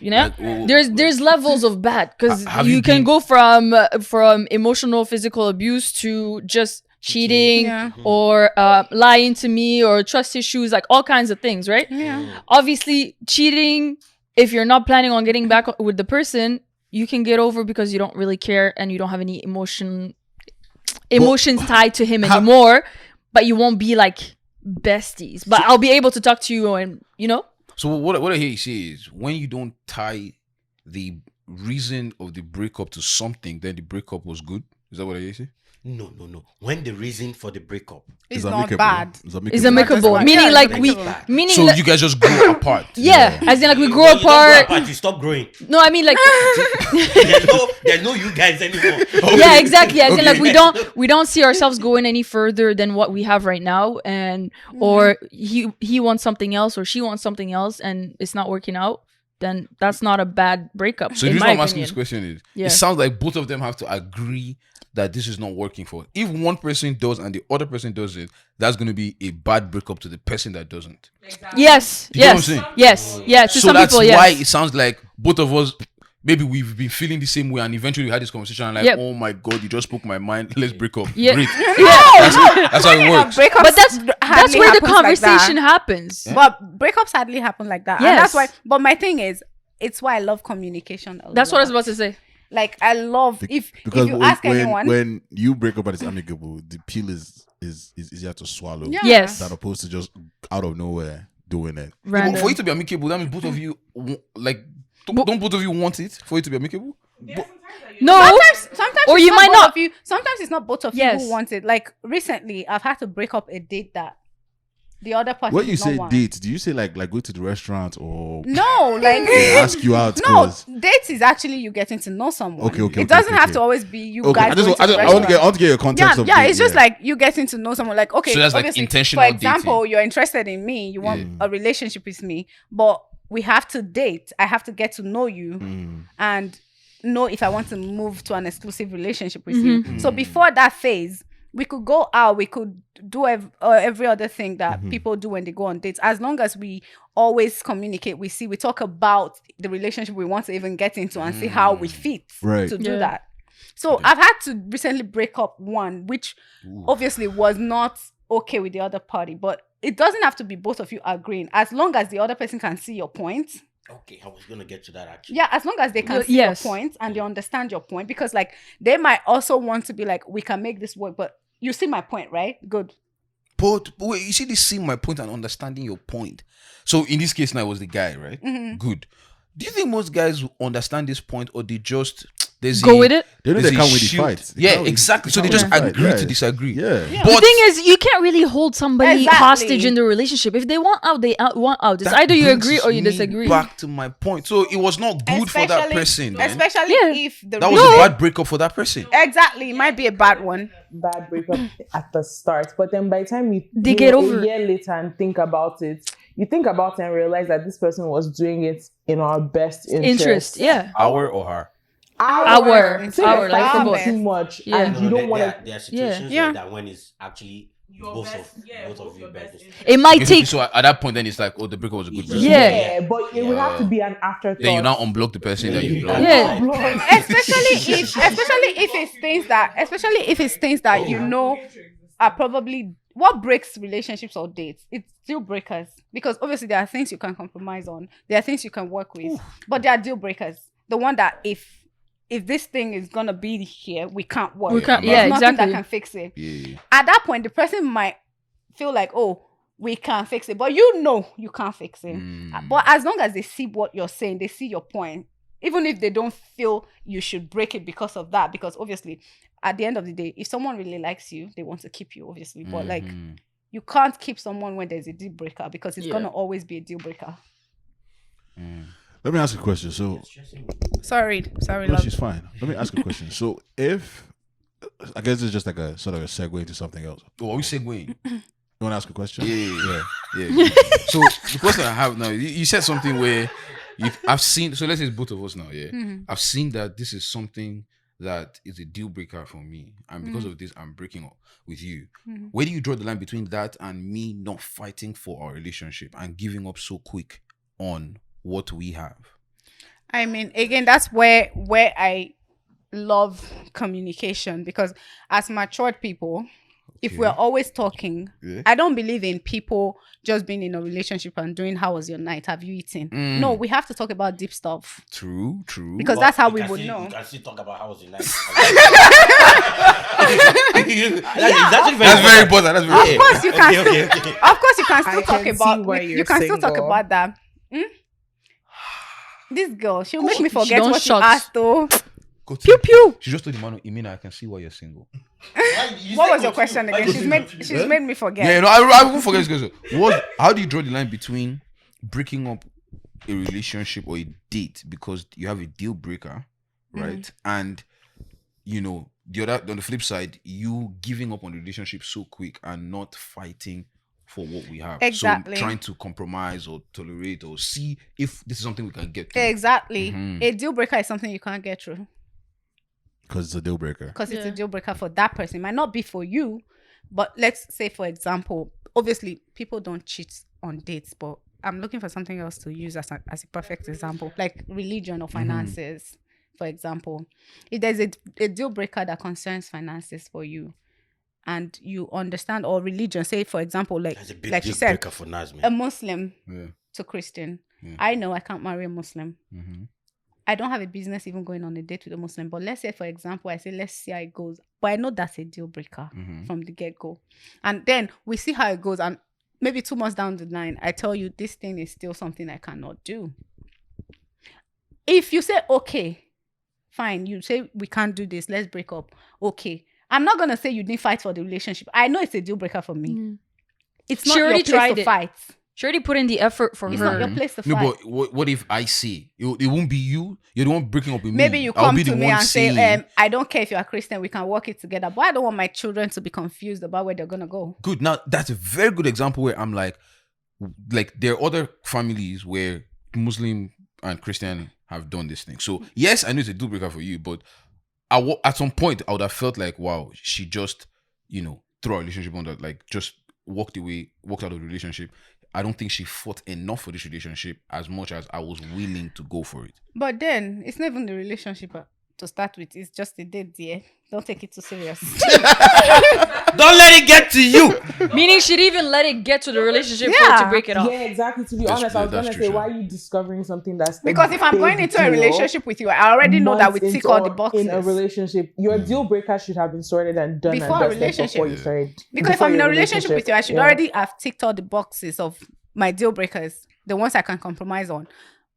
you know, there's levels of bad because Have you you can been- go from emotional, physical abuse to just cheating Yeah. or lying to me or trust issues, like all kinds of things, right? Yeah. Obviously, cheating, if you're not planning on getting back with the person, you can get over because you don't really care and you don't have any emotions tied to him anymore, but you won't be like besties. But I'll be able to talk to you and, you know? So what I hear you say is when you don't tie the reason of the breakup to something, then the breakup was good. Is that what I hear you say? No. When the reason for the breakup. It's Is not amicable. bad. It's amicable. fine. Meaning Yeah, like it's we, amicable. meaning So like, you guys just grow apart. yeah, as in like we grow When you don't grow apart. you stop growing. No, I mean like, There's no you guys anymore. yeah, exactly. As in like we don't see ourselves going any further than what we have right now, and or he wants something else or she wants something else, and it's not working out. Then that's not a bad breakup. So the in reason my I'm asking opinion. this question is Yeah. it sounds like both of them have to agree that this is not working for. If one person does and the other person does it, that's going to be a bad breakup to the person that doesn't. Yes, You get what I'm yes, saying? yes, yeah. To So some that's people, yes. why it sounds like both of us, maybe we've been feeling the same way, and eventually we had this conversation and like, Yep. oh my god, you just spoke my mind. Let's break up. Yeah. Great. Yeah. That's how it works. Breakups But that's hardly where the happens like that. conversation happens. But breakups hardly happen like that. And Yes. that's why. But my thing is, it's why I love communication. That's what I was about to say. Like I love if Because you ask anyone. when you break up and it's amicable, the pill is easier to swallow. Yeah. Yes. Than opposed to just out of nowhere doing it. But Random. for you to be amicable, that means both of you like don't both of you want it for you to be amicable? No. Sometimes Or it's you might both not. of you. Sometimes it's not both of Yes. you who want it. Like recently, I've had to break up a date that the other person. When you did not say want. date, do you say like go to the restaurant or No, like they ask you out? no, 'Cause- dates is actually you getting to know someone. Okay, It doesn't have okay. to always be you Okay, guys. going to the I want restaurant. to get your context Yeah, of yeah, date, it's just like you getting to know someone. Like, okay, So that's like obviously, intentional For example, dating. you're interested in me, you want a relationship with me, but we have to date. I have to get to know you and know if I want to move to an exclusive relationship with you. So before that phase, we could go out, we could do every other thing that people do when they go on dates. As long as we always communicate, we talk about the relationship we want to even get into and see how we fit Right. to do Yeah. that. So I've had to recently break up one, which obviously was not okay with the other party, but it doesn't have to be both of you agreeing. As long as the other person can see your point. Okay, I was gonna get to that actually. Yeah, as long as they can see Yes. your point and they understand your point, because like they might also want to be like, we can make this work, but you see my point, right? Good. But wait, you see this seeing my point and understanding your point. So in this case now it was the guy, right? Good. Do you think most guys will understand this point or they just Go with it. They know there's they a can't win the shield? fight. They Yeah, can't win- exactly. they So they can't just win the fight. agree Yeah. to disagree. Yeah. But The thing is, you can't really hold somebody Exactly. hostage in the relationship. If they want out, they want out. It's that either you brings agree or you me disagree. Back to my point. So it was not good for that person. man. Especially Yeah. if the That was a bad breakup for that person. exactly, it might be a bad one. Bad breakup at the start, but then by the time They get over a it. year later and think about it, you think about it and realize that this person was doing it in our best interest. Yeah. Our or her? Our like our something best. too much, Yeah. and you don't want to. There are situations Yeah. like that when it's actually both of you best. It might take. So at that point, then it's like, oh, the breakup was a good person. Yeah. But it would have to be an afterthought. Then you now unblock the person that you blocked. Yeah. especially if it's things that you know are probably what breaks relationships or dates. It's deal breakers, because obviously there are things you can compromise on, there are things you can work with, but there are deal breakers. The one that if this thing is gonna be here, we can't work. We can't. There's Yeah, nothing exactly. that can fix it. Yeah. At that point, the person might feel like, oh, we can't fix it, but you know you can't fix it. But as long as they see what you're saying, they see your point, even if they don't feel you should break it because of that, because obviously at the end of the day, if someone really likes you, they want to keep you, obviously. But like, you can't keep someone when there's a deal breaker, because it's gonna always be a deal breaker. Let me ask a question. So, Sorry, no, love. she's fine. Let me ask a question. So, if I guess it's just like a sort of a segue into something else. Oh, are we segueing? You want to ask a question? Yeah. So the question I have now, you said something where I've seen. So let's say it's both of us now. Yeah, I've seen that this is something that is a deal breaker for me, and because of this, I'm breaking up with you. Where do you draw the line between that and me not fighting for our relationship and giving up so quick on what we have? I mean, again, that's where I love communication, because as matured people, if we're always talking, I don't believe in people just being in a relationship and doing, how was your night? Have you eaten? No, we have to talk about deep stuff. True. Because that's how we would know. You can still talk about how was your night. That's very important. That's very Of course, you can. Okay. Of course, you can still I talk can about. see why you're You can still talk single. about that. This girl, she'll make me She forget don't what shut. you asked, though. Pew pew. She just told the man, Imina, I can see why you're single. What was your question again? She's made me forget. Yeah, no, I won't forget this question. How do you draw the line between breaking up a relationship or a date because you have a deal breaker, right? And you know, on the flip side, you giving up on the relationship so quick and not fighting for what we have. Exactly. So trying to compromise or tolerate or see if this is something we can get to. Exactly. A deal breaker is something you can't get through. Because it's a deal breaker. Because it's a deal breaker for that person. It might not be for you, but let's say, for example, obviously people don't cheat on dates, but I'm looking for something else to use as a perfect example, like religion or finances, for example. If there's a deal breaker that concerns finances for you, and you understand, or religion, say for example, like you said, for Nazmi. a Muslim to Christian. I know I can't marry a Muslim. I don't have a business even going on a date with a Muslim. But let's say, for example, I say, let's see how it goes. But I know that's a deal breaker from the get-go. And then we see how it goes. And maybe 2 months down the line, I tell you, this thing is still something I cannot do. If you say, okay, fine, you say, we can't do this, let's break up. Okay. I'm not going to say you didn't fight for the relationship. I know it's a deal breaker for me. It's not your place to fight. She already put in the effort for It's her. not your place to fight. No, but what if I say it won't be you? You're the one breaking up with me. Maybe you I'll come be the to me one and say, saying, I don't care if you're a Christian, we can work it together. But I don't want my children to be confused about where they're going to go. good. Now that's a very good example where I'm like there are other families where Muslim and Christian have done this thing. So yes, I know it's a deal breaker for you, but at some point I would have felt like, wow, she just, threw our relationship on that, like just walked out of the relationship. I don't think she fought enough for this relationship as much as I was willing to go for it. But then, it's not even the relationship to start with. It's just a date, dear. Don't take it too serious. Don't let it get to you. Meaning she'd even let it get to the relationship for her to break it off. Yeah, exactly. To be That's honest, true, I was that's gonna true, say, sure. why are you discovering something that's Because if I'm big going into a deal relationship with you, I already know that we months tick into all the boxes. in a relationship? Your deal breaker should have been sorted and done Before a and dusted relationship. before you started. Because if before I'm in your a relationship with you, I should yeah. already have ticked all the boxes of my deal breakers, the ones I can compromise on,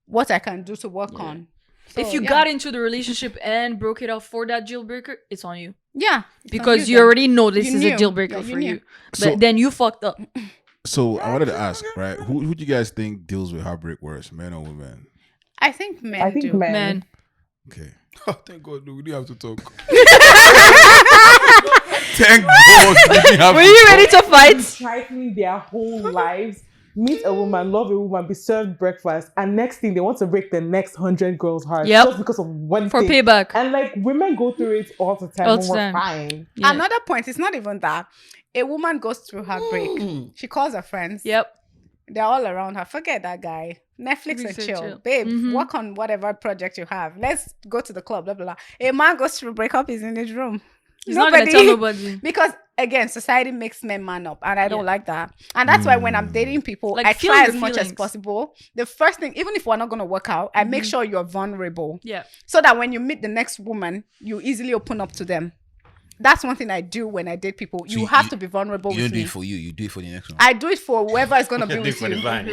what I can do to work on. So, If you got into the relationship and broke it off for that deal breaker, it's on you. Yeah. Because you already know this You is knew. a deal breaker Yeah, you for knew. you. But So- then you fucked up. So I wanted to ask, right? Who do you guys think deals with heartbreak worse, men or women? I think men I think do. men. Man. Okay. Oh, thank God, we didn't have to talk. Thank God, we didn't have Were you ready to fight? Strike me their whole lives. meet a woman, love a woman, be served breakfast, and next thing they want to break the next 100 girls' hearts just because of one For thing. payback. And like women go through it all the time. All and the we're time. fine. Yeah. Another point, it's not even that. A woman goes through heartbreak. She calls her friends. Yep. They're all around her. Forget that guy. Netflix and chill. Babe, work on whatever project you have. Let's go to the club, blah, blah, blah. A man goes through breakup, he's in his room. He's not going to tell nobody. Because, again, society makes men man up. And I don't like that. And that's why when I'm dating people, Like, I feel try your as much as feelings. possible. The first thing, even if we're not going to work out, I make sure you're vulnerable. Yeah. So that when you meet the next woman, you easily open up to them. That's one thing I do when I date people. So you have to be vulnerable You with don't do me. it for you do it for the next one. I do it for whoever is going to be Do with for the you. vine.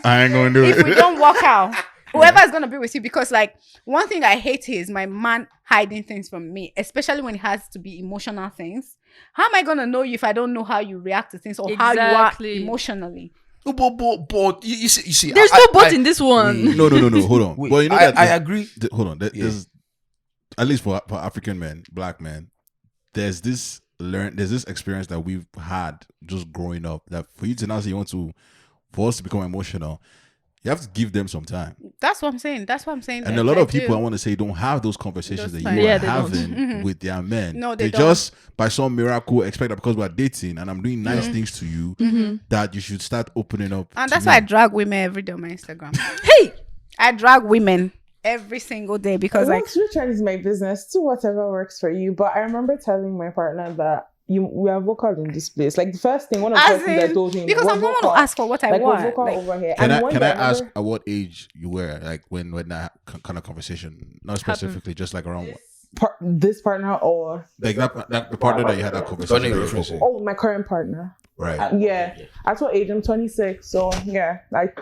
I ain't gonna do If it. we don't work out, whoever is going to be with you, because like one thing I hate is my man hiding things from me, especially when it has to be emotional things. How am I going to know you if I don't know how you react to things or how you are Exactly. emotionally? No, but you see. There's no but in this one. No. Hold on. Wait, Well, you know I that agree. hold on. There's at least for African men, black men, there's this experience that we've had just growing up that for you to now say you want to for us to become emotional, you have to give them some time. That's what I'm saying. And a lot of people, I want to say, don't have those conversations Those that times. you Yeah, are they don't. having with their men. No, they don't. just by some miracle expect that because we're dating and I'm doing nice things to you that you should start opening up. And to that's me. why I drag women every day on my Instagram. Hey! I drag women every single day because like Which one is my business? Do whatever works for you. But I remember telling my partner that we are vocal in this place. Like the first thing, one of the as first things I in, told him because was I'm not vocal. going to ask for what I Like we're want. vocal Like, over here. Can And I one can day I remember- ask at what age you were like when that kind of conversation? Not specifically, just like around this partner or like that the partner that you had that conversation. Don't with. reference it. my current partner? Right. Yeah. At what age? I'm 26. So yeah, like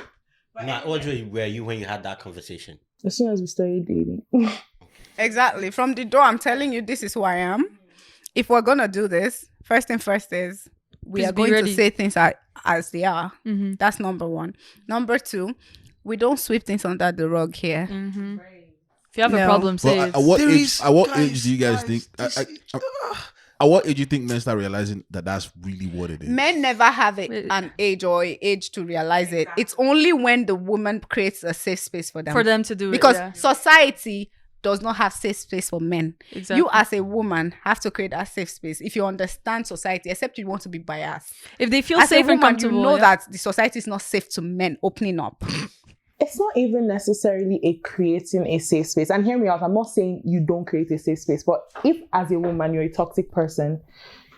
Now, what age were you when you had that conversation? as soon as we started dating. exactly. From the door, I'm telling you, this is who I am. If we're going to do this, first thing first is we Please are be going ready. to say things as they are. That's number one. Number two, we don't sweep things under the rug here. If you have a No. problem, say But it. at what There age? is- At what guys, age do you guys think? At what age do you think men start realizing that that's really what it is? Men never have an age or a age to realize it. It's only when the woman creates a safe space for them. For them to do Because it. society does not have safe space for men. Exactly. You as a woman have to create that safe space if you understand society, except you want to be biased. If they feel As safe a woman, and comfortable, you know yeah. that the society is not safe to men opening up. It's not even necessarily a creating a safe space. And hear me out, I'm not saying you don't create a safe space, but if as a woman you're a toxic person,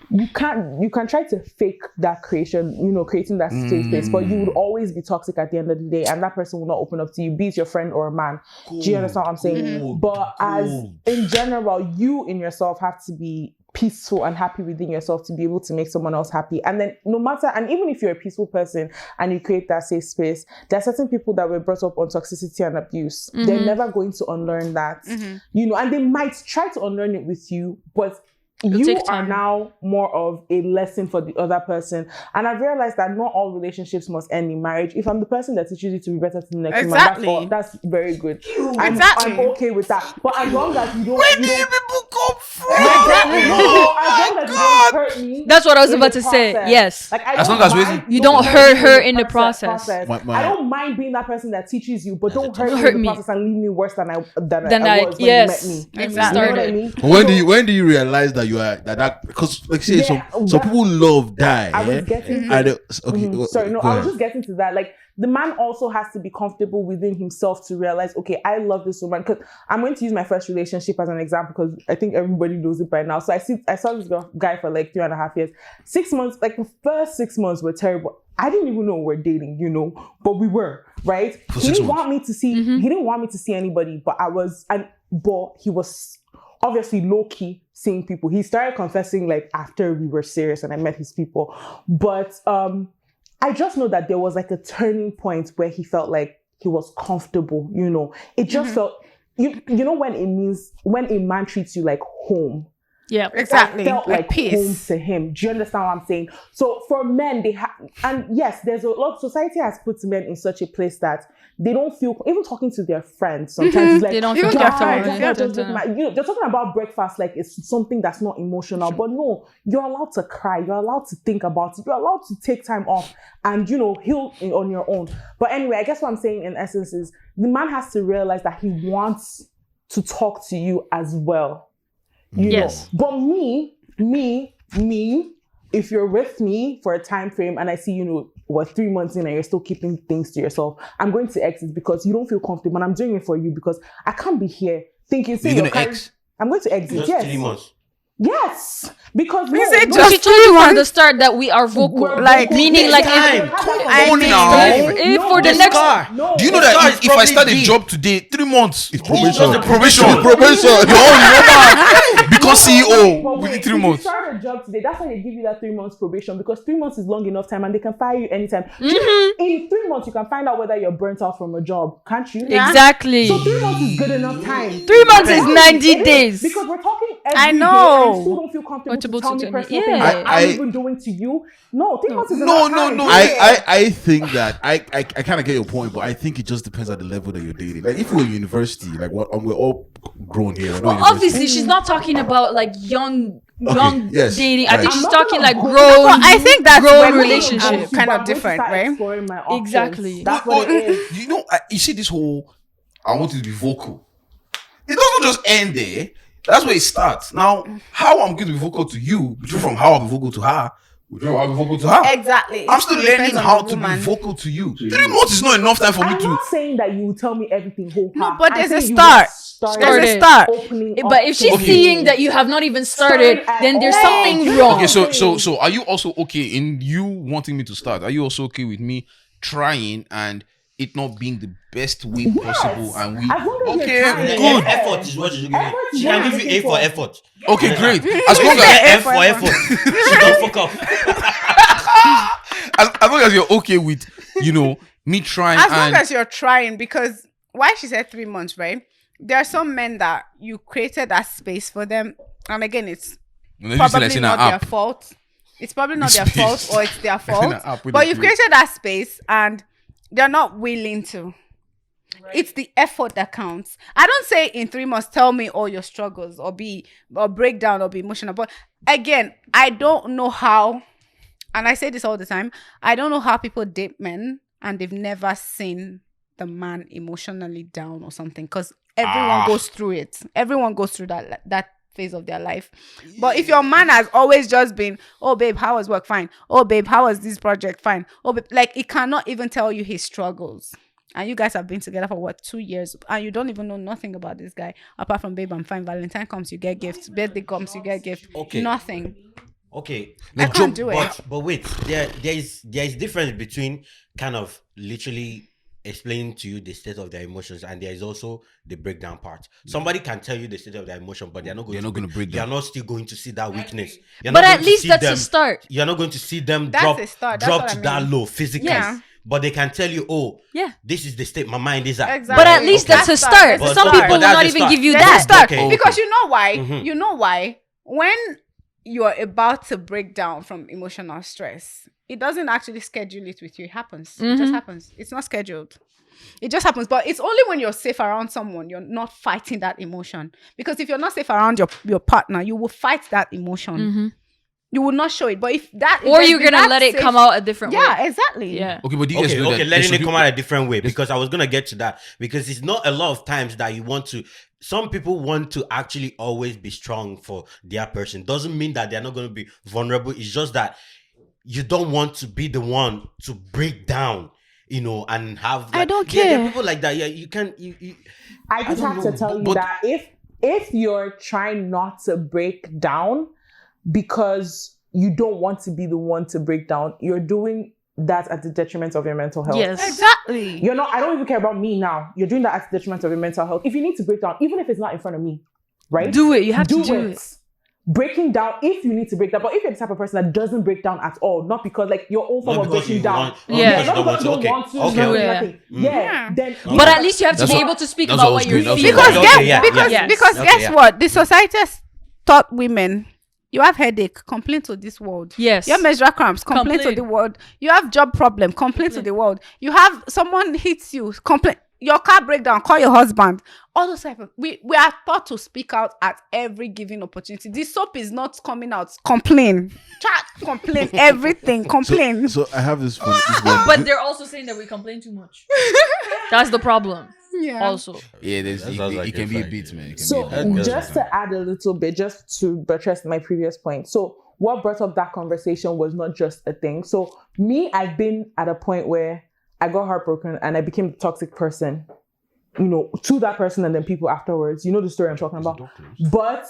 you can try to fake that creation, creating that safe space, but you would always be toxic at the end of the day, and that person will not open up to you, be it your friend or a man. Do you understand what I'm saying? But as in general, you in yourself have to be peaceful and happy within yourself to be able to make someone else happy. And then no matter, and even if you're a peaceful person and you create that safe space, there are certain people that were brought up on toxicity and abuse. They're never going to unlearn that, and they might try to unlearn it with you, but you take are time. now more of a lesson for the other person. And I've realized that not all relationships must end in marriage. If I'm the person that teaches you to be better to the next Exactly. woman, that's very good. I'm Exactly. okay with that. But as long as you don't... Where you do you don't people come from? Exactly. Oh As long as you don't hurt me. That's what I was in about the to say. process. Yes. Like, I As don't long as mind you don't hurt her in the process. My- I don't mind being that person that teaches you, but don't hurt me hurt in me. the process and leave me worse than I was when yes. you met me. Exactly. You know what I mean? When do you realize that you are that because like say some people love die. I was eh? getting to- And okay, Sorry, no, go I was ahead. just getting to that. Like, the man also has to be comfortable within himself to realize, okay, I love this woman. Because I'm going to use my first relationship as an example because I think everybody knows it by now. So I saw this guy for like 3.5 years. 6 months, like the first 6 months were terrible. I didn't even know we were dating, but we were, right? For He 6 didn't months. want me to see. He didn't want me to see anybody, but he was obviously low-key seeing people. He started confessing like after we were serious and I met his people. But I just know that there was like a turning point where he felt like he was comfortable, It just felt, when a man treats you like home, Yeah, Exactly. It felt Like like peace. home to him. Do you understand what I'm saying? So for men, they have, and yes, there's a lot. Society has put men in such a place that they don't feel, even talking to their friends sometimes, it's like, They don't feel "Guys, comfortable. just look at my-" you know, they're talking about breakfast like it's something that's not emotional, but no, you're allowed to cry, you're allowed to think about it, you're allowed to take time off and, you know, heal on your own. But anyway, I guess what I'm saying in essence is the man has to realize that he wants to talk to you as well. You Yes. know, but me, if you're with me for a time frame and I see, you know, we're 3 months in and you're still keeping things to yourself, I'm going to exit because you don't feel comfortable, and I'm doing it for you because I can't be here thinking, You're gonna ex? I'm going to exit. Just Yes. 3 months. Yes, because You said no, just She told you from the start that we are vocal, We're like, vocal. meaning like time. if, Come I on mean, now. if for the The next scar. No, Do you know The scar that is if I probably start a deep. job today, 3 months, It's probation. Just the probation. Probation. Because CEO But within wait, 3 if months. you start a job today, that's why they give you that 3 months probation, because 3 months is long enough time and they can fire you anytime. In 3 months, you can find out whether you're burnt out from a job, can't you? Yeah. exactly. So 3 months is good enough time. 3 months is It 90 is, days. because we're talking every I day know. and you still don't feel comfortable to tell me personal things Yeah. that I'm even doing to you. No, 3 months is No, enough no, time. no. I think that I kind of get your point, but I think it just depends on the level that you're dating. Like if you're in university, like what we're all grown here. Well, obviously, she's not talking about like young yes, dating. I right. think I'm she's not talking gonna like go- grown. Well, I think that's grown where we relationship. are kind of different, right? Exploring my options. Exactly. That's what it is. You know, you see this whole, I want you to be vocal. It doesn't just end there. That's where it starts. Now, how I'm going to be vocal to you, different from how I'll be vocal to her, different how I'll be vocal to her. Exactly. I'm still It learning depends on how the to be woman. vocal to you. 3 months is not enough time for me I'm to. not saying that you will tell me everything whole. No, but I'm there's a saying you start. will There's a Started. start. opening up But if she's to seeing me. that you have not even started, Started then there's at all. something wrong. Okay, so are you also okay in you wanting me to start? Are you also okay with me trying and it not being the best way possible? And we As long as you're okay, trying. good. Effort is what she's looking at. Effort is She what can I'm give you A looking for for. effort. Okay, great. As long Get as F for effort. She don't fuck up. as long as you're okay with, you know, me trying As long and as you're trying, because why she said 3 months, right? There are some men that you created that space for them, and again, it's probably not their fault. It's probably not their fault, or it's their fault. But you've created that space, and they're not willing to. Right. It's the effort that counts. I don't say in 3 months, tell me all your struggles or break down or be emotional. But again, I don't know how, and I say this all the time, I don't know how people date men and they've never seen the man emotionally down or something, because everyone goes through it. Everyone goes through that phase of their life. But if your man has always just been, oh babe, how was work? Fine. Oh babe, how was this project? Fine. Oh babe, like it cannot even tell you his struggles. And you guys have been together for what, 2 years, and you don't even know nothing about this guy apart from babe, I'm fine. Valentine comes, you get gifts. Birthday comes, you get gifts. Okay. Nothing. Okay. I can't do it. But wait, there is difference between kind of literally explaining to you the state of their emotions, and there is also the breakdown part. Somebody can tell you the state of their emotion, but they're not going to break down. You're not still going to see that weakness. But at least that's a start. You're not going to see them That's drop a start. That's drop what to I that mean. low physically. Yeah. But they can tell you, oh, Yeah. this is the state my mind is at. Exactly. But at least that's a start. But- Some but people will that's not a even start. give you There's a that. start. Okay. Because you know why? Mhm. You know why? When you're about to break down from emotional stress, it doesn't actually schedule it with you. It happens. It just happens. It's not scheduled. It just happens. But it's only when you're safe around someone, you're not fighting that emotion. Because if you're not safe around your partner, you will fight that emotion. You will not show it. But if that, Or you're going to let it come out a different way. Yeah, exactly. Yeah. Okay, but do you guys know that letting there's it some come out a different way, because I was gonna get to that, because it's not a lot of times that you want to. Some people want to actually always be strong for their person. Doesn't mean that they're not going to be vulnerable. It's just that you don't want to be the one to break down, you know, and have. Like, I don't yeah, there care. are people like that. Yeah, you can. I just don't have know, to tell you but- that if you're trying not to break down because you don't want to be the one to break down, you're doing that at the detriment of your mental health. Yes. Exactly. You're not, I don't even care about me now. You're doing that at the detriment of your mental health. If you need to break down, even if it's not in front of me, right? Do it. You have to do it. Breaking down, if you need to break down, but if you're the type of person that doesn't break down at all, not because like your own form Not of because breaking you down. want- Yeah. Not because you don't Okay. want to. Okay. nothing, Yeah. nothing. Yeah. Yeah. Then, But at least you have to That's be what- able to speak that's about what what I you're was feeling. doing. Because Okay, guess, yeah, because yeah. because Okay, guess yeah. what? The society taught women. You have headache, complain to this world. Yes. You have menstrual cramps, complain to the world. You have job problem, complain to the world. You have someone hits you, complain. Your car breakdown, call your husband. All those type of, we are taught to speak out at every given opportunity. This soap is not coming out. Complain. Chat, complain, everything, complain. So I have this funny. But they're also saying that we complain too much. That's the problem. Yeah. Also. Yeah, it can be a bit, man. It can be a bit. Just to add a little bit, just to buttress my previous point. So what brought up that conversation was not just a thing. So I've been at a point where I got heartbroken and I became a toxic person, to that person and then people afterwards. You know the story I'm talking about. But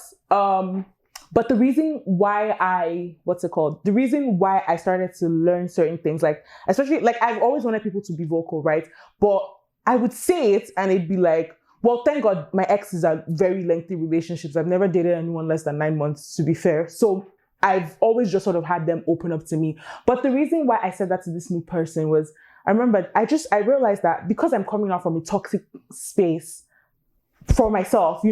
the reason why the reason why I started to learn certain things, like, especially, like, I've always wanted people to be vocal, right? But I would say it and it'd be like, well, thank God my exes are very lengthy relationships. I've never dated anyone less than 9 months, to be fair. So I've always just sort of had them open up to me. But the reason why I said that to this new person was, I remember I realized that because I'm coming out from a toxic space for myself,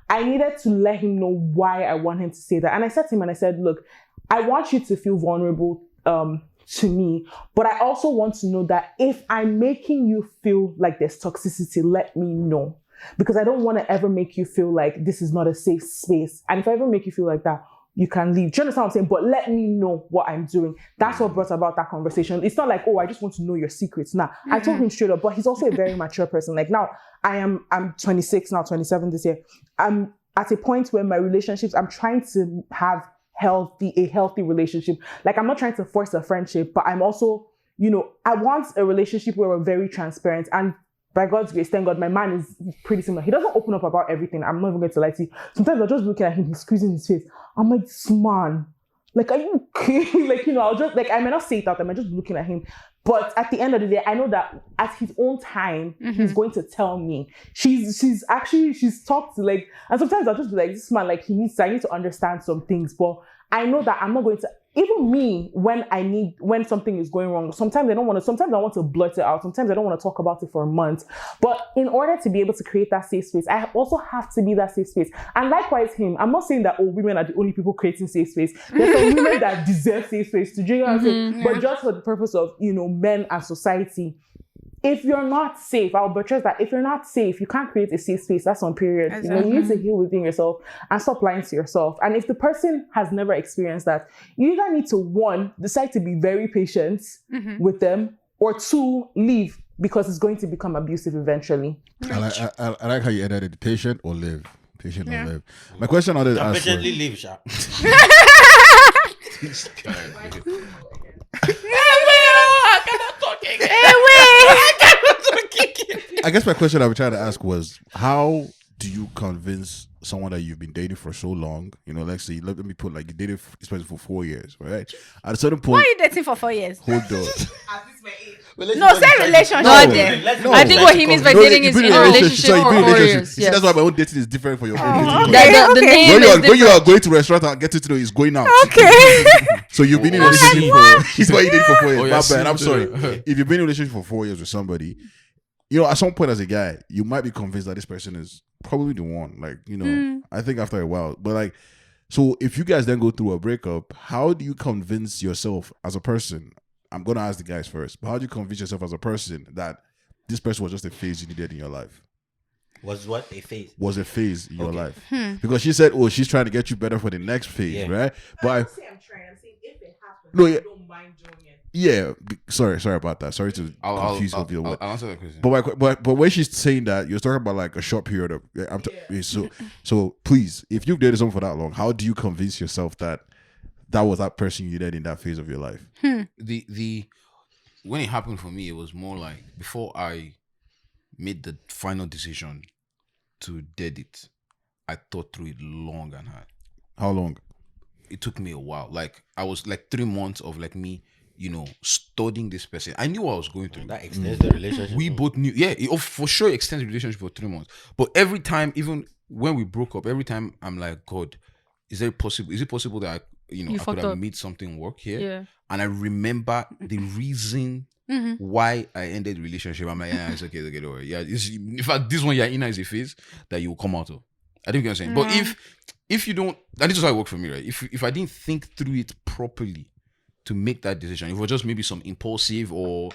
I needed to let him know why I want him to say that. And I said to him, look, I want you to feel vulnerable to me, but I also want to know that if I'm making you feel like there's toxicity, let me know. Because I don't want to ever make you feel like this is not a safe space. And if I ever make you feel like that, you can leave. Do you understand what I'm saying? But let me know what I'm doing. That's what brought about that conversation. It's not like, I just want to know your secrets. Nah, I told him straight up, but he's also a very mature person. Like now, I'm 26 now, 27 this year. I'm at a point where my relationships, I'm trying to have a healthy relationship. Like, I'm not trying to force a friendship, but I'm also, I want a relationship where we're very transparent. And by God's grace, thank God, my man is pretty similar. He doesn't open up about everything. I'm not even going to lie to you. Sometimes I'm just looking at him, he's squeezing his face. I'm like, this man, like, are you okay? Like, I'll just, like, I may not say it out, I'm just looking at him. But at the end of the day, I know that at his own time, he's going to tell me. She's talked to, like, and sometimes I'll just be like, this man, like, I need to understand some things. But I know that I'm not going to, even me, when something is going wrong, sometimes I want to blurt it out. Sometimes I don't want to talk about it for a month. But in order to be able to create that safe space, I also have to be that safe space. And likewise him, I'm not saying that, women are the only people creating safe space. There's some women that deserve safe space, do you know what I'm saying? But just for the purpose of, men and society, if you're not safe, I'll buttress that. If you're not safe, you can't create a safe space. That's on period. Exactly. You need to heal within yourself and stop lying to yourself. And if the person has never experienced that, you either need to, 1, decide to be very patient with them, or 2, leave, because it's going to become abusive eventually. I like how you edited patient or live. Patient or live. My question I wanted to ask patiently live, Sha. I guess my question I was trying to ask was, how do you convince someone that you've been dating for so long? Let's say, let me put, like, you dated especially for 4 years, right? At a certain point, Why are you dating for 4 years? hold on. No, say relationship. No. I think what he means by dating is in a relationship for 4 years. See, that's why my own dating is different for your own dating. The name is When you are going to a restaurant and get to know it's going out. Okay. So you've been in a relationship for, he's why you did for 4 years. Oh, yeah, My bad, I'm see, sorry. If you've been in a relationship for 4 years with somebody, at some point as a guy, you might be convinced that this person is probably the one. Like, I think after a while. But like, so if you guys then go through a breakup, how do you convince yourself as a person? I'm going to ask the guys first. But how do you convince yourself as a person that this person was just a phase you needed in your life? Was what? A phase? Was a phase in your life. Because she said, she's trying to get you better for the next phase, right? But I'm saying I'm saying if it happens, I don't mind doing it. Yeah, sorry about that. Sorry to confuse people. I'll answer that question. But when she's saying that, you're talking about like a short period of. So please, if you've dated someone for that long, how do you convince yourself that was that person you dated in that phase of your life? The when it happened for me, it was more like before I made the final decision to dead it, I thought through it long and hard. How long? It took me a while. Like I was like 3 months of like me, studying this person. I knew what I was going through. That extends the relationship. We both knew. Yeah, it for sure extends the relationship for 3 months. But every time, even when we broke up, every time I'm like, God, is it possible that I could have made something work here? Yeah. And I remember the reason why I ended the relationship. I'm like, it's okay, don't worry. Yeah, in fact, this one you're in is a phase that you will come out of. I think you understand. But if you don't, that is how it worked for me, right? If I didn't think through it properly to make that decision, if it was just maybe some impulsive or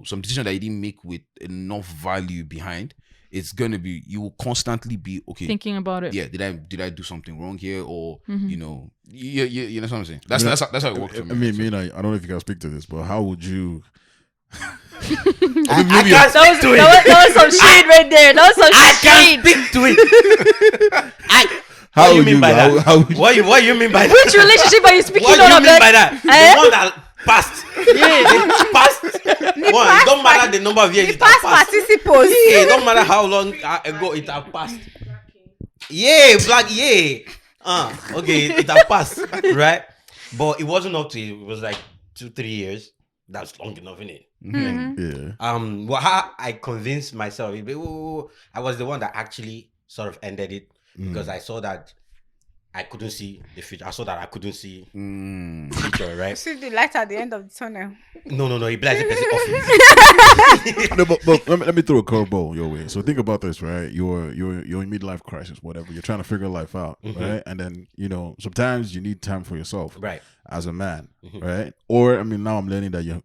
some decision that you didn't make with enough value behind, it's gonna be, you will constantly be thinking about it. Yeah, did I do something wrong here, or you know what I'm saying? That's how it works for me. I don't know if you can speak to this, but how would you? I can't speak to it. That was some shade right there. That was some I can't speak to it. What do you mean by that? What you mean by that? Which relationship are you speaking What on? do you mean by that? The one that passed. The Passed. One, it don't matter the number of years it past has passed. participles. Yeah, it don't matter how long ago it has passed. Yeah, black. Yeah. Okay, it has passed, right? But it wasn't up to it. It was like 2-3 years. That's long enough, innit? Yeah. Well, how I convinced myself, I was the one that actually sort of ended it because I saw that I couldn't see the future. I saw that I couldn't see the future, right? See the light at the end of the tunnel. No, he blinded the person off. No, but let me throw a curveball your way. So think about this, right? You're in midlife crisis, whatever. You're trying to figure life out, right? And then sometimes you need time for yourself, Right. As a man, right? Or now I'm learning that you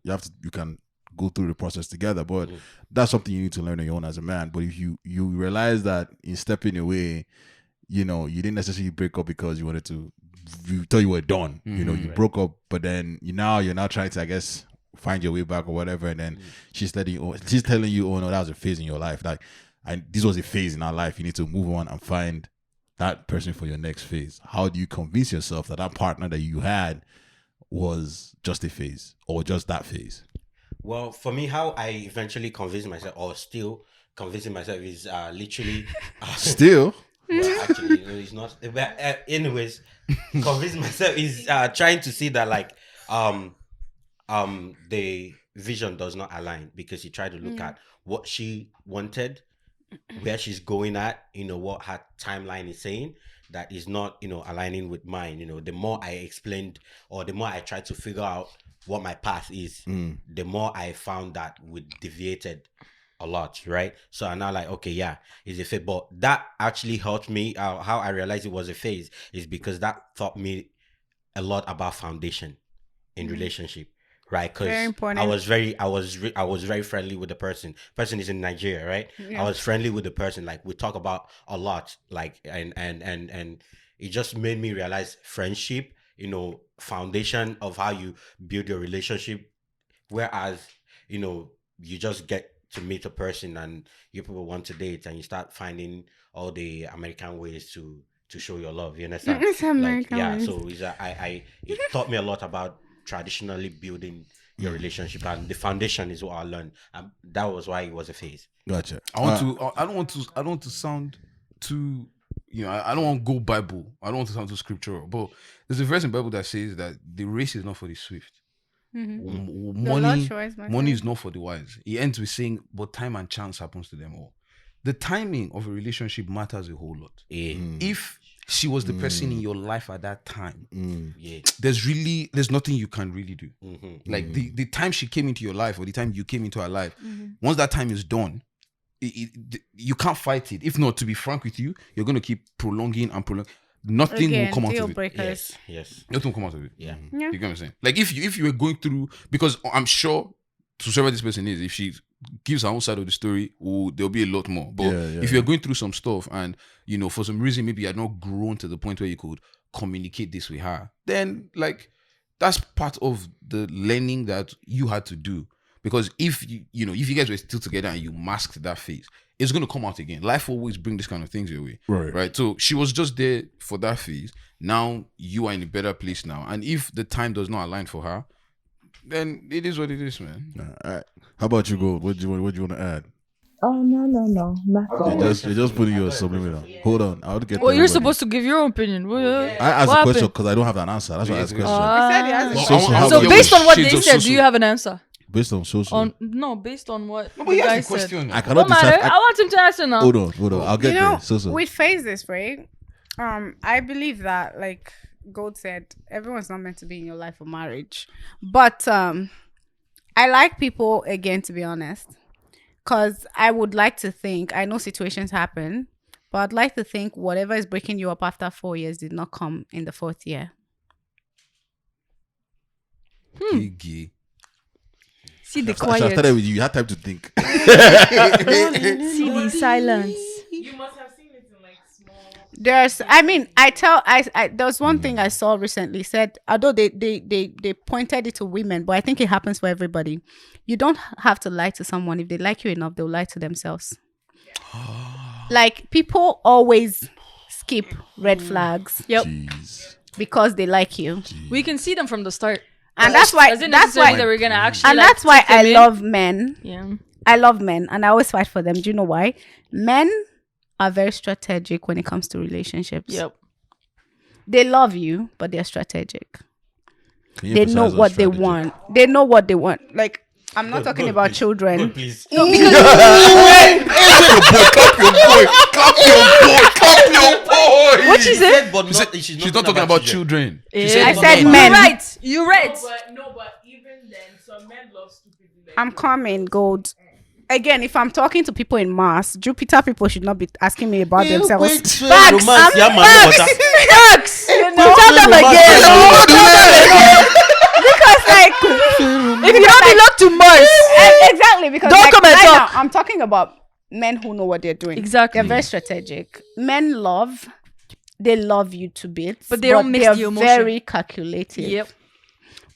can go through the process together, but that's something you need to learn on your own as a man. But if you realize that in stepping away, you didn't necessarily break up because you wanted to, you thought you were done. You broke up, but then you're now trying to, I guess, find your way back or whatever. And then she's telling you, oh no, that was a phase in your life. Like, this was a phase in our life. You need to move on and find that person for your next phase. How do you convince yourself that partner that you had was just a phase or just that phase? Well, for me, how I eventually convinced myself, or still convincing myself, is literally still. Well, actually, it's not. But, anyways, convince myself is trying to see that like the vision does not align, because you try to look at what she wanted, where she's going at, what her timeline is saying, that is not aligning with mine. The more I explained, or the more I tried to figure out what my path is, the more I found that we deviated a lot, right? So I'm now like, okay, yeah, it's a phase. But that actually helped me. How I realized it was a phase is because that taught me a lot about foundation in relationship, right? Because I was very friendly with the person. Person is in Nigeria, right? I was friendly with the person. Like, we talk about a lot, like, and it just made me realize friendship, foundation of how you build your relationship. Whereas, you just get to meet a person and you people want to date, and you start finding all the American ways to show your love. You understand? It's American ways. So it taught me a lot about traditionally building your relationship, and the foundation is what I learned. That was why it was a phase. Gotcha. I don't want to sound too, I don't want to go Bible. I don't want to sound too scriptural, but there's a verse in the Bible that says that the race is not for the swift. Money is not for the wise. He ends with saying, but time and chance happens to them all. The timing of a relationship matters a whole lot. If she was the person in your life at that time, there's nothing you can really do. Like the time she came into your life, or the time you came into her life, once that time is done, you can't fight it. If not, to be frank with you, you're going to keep prolonging. Nothing will come out of it. Yes. Nothing will come out of it. Yeah. You get what I'm saying? Like, if you were going through, because I'm sure, whoever this person is, if she gives her own side of the story, there'll be a lot more. But if you're going through some stuff and, for some reason, maybe you had not grown to the point where you could communicate this with her, then, like, that's part of the learning that you had to do. Because if you guys were still together and you masked that phase, it's going to come out again. Life always brings this kind of things your way. Right. So she was just there for that phase. Now you are in a better place now. And if the time does not align for her, then it is what it is, man. All right. How about you, Gold? What do you want to add? Oh, no. Nothing. You're just putting your subliminal. Hold on. I'll get Well, you're supposed to give your opinion. I asked a question because I don't have an answer. That's why I asked a question. So based on what they said, do you have an answer? Based on social. Based on what But the he guy asked the said. question. I cannot Matter. decide. I want him to answer now. Hold on. I'll get there. So. With phases, right? I believe that, like Gold said, everyone's not meant to be in your life for marriage. But I like people, again, to be honest, because I would like to think, I know situations happen, But I'd like to think whatever is breaking you up after 4 years did not come in the 4th year. Gigi. See the I quiet. started with you. You had time to think. See the silence. You must have seen it in like small. There was one thing I saw recently said, although they pointed it to women, but I think it happens for everybody. You don't have to lie to someone. If they like you enough, they'll lie to themselves. Like, people always skip red flags Yep. Jeez. because they like you. We can see them from the start. And that's why Doesn't that's necessarily why that we're gonna actually. and like, that's why take them I in. love men. Yeah. I love men and I always fight for them. Do you know why? Men are very strategic when it comes to relationships. Yep. They love you, but they're strategic. Can you They know emphasize on what they strategy? want. They know what they want. Like, I'm not talking about God, children. please. Clap your boy. What she said? But She said- she's not talking about children. She said I men. said men. You're right. But even then, some men love stupidly. Like, I'm coming, gold. Again, if I'm talking to people in mass, Jupiter people should not be asking me about themselves. Facts. Facts. You know, tell them again. Because like, If you don't belong to Mars, exactly, because Don't like, come and right talk. now, I'm talking about men who know what they're doing. Exactly. They're very strategic. Men they love you to bits, But they don't mix they're the emotion. very calculative. Yep.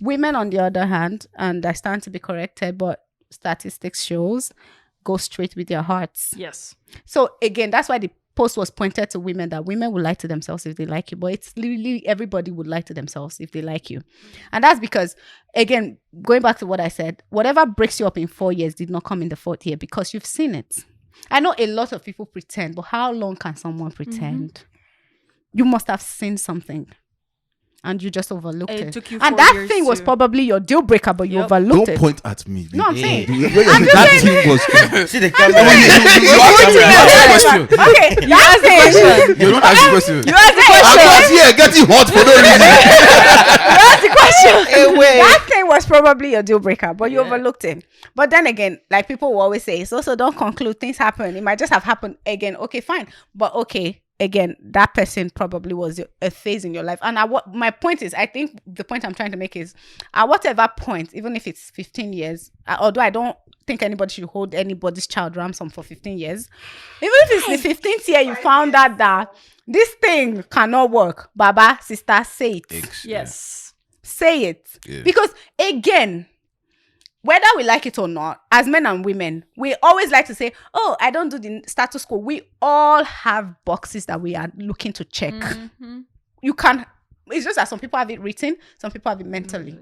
Women, on the other hand, and I stand to be corrected, but statistics shows go straight with their hearts. Yes. So again, that's why the post was pointed to women, that women will lie to themselves if they like you, but it's literally everybody would lie to themselves if they like you. And that's because, again, going back to what I said, whatever breaks you up in 4 years did not come in the 4th year because you've seen it. I know a lot of people pretend, but how long can someone pretend? You must have seen something and you just overlooked It it. took you And 4 that years thing was to- probably your deal breaker, but you Yep. overlooked Don't it. point at me. No, I'm saying. That thing was. See the camera. You ask the question. Okay, that thing. You don't ask the question. You asked the I question. was here getting hot for no reason. That's the question. That thing was probably your deal breaker, but you overlooked it. But then again, like people will always say, so don't conclude things happen. It might just have happened again. Okay, fine. But okay, again, that person probably was a phase in your life. And my point is, I think the point I'm trying to make is, at whatever point, even if it's 15 years, although I don't think anybody should hold anybody's child ransom for 15 years. Even if it's the 15th year you found out that this thing cannot work, Baba, sister, say it. Yes. Say it. Yeah. Because again, whether we like it or not, as men and women, we always like to say, oh, I don't do the status quo. We all have boxes that we are looking to check. You can, it's just that some people have it written, some people have it mentally.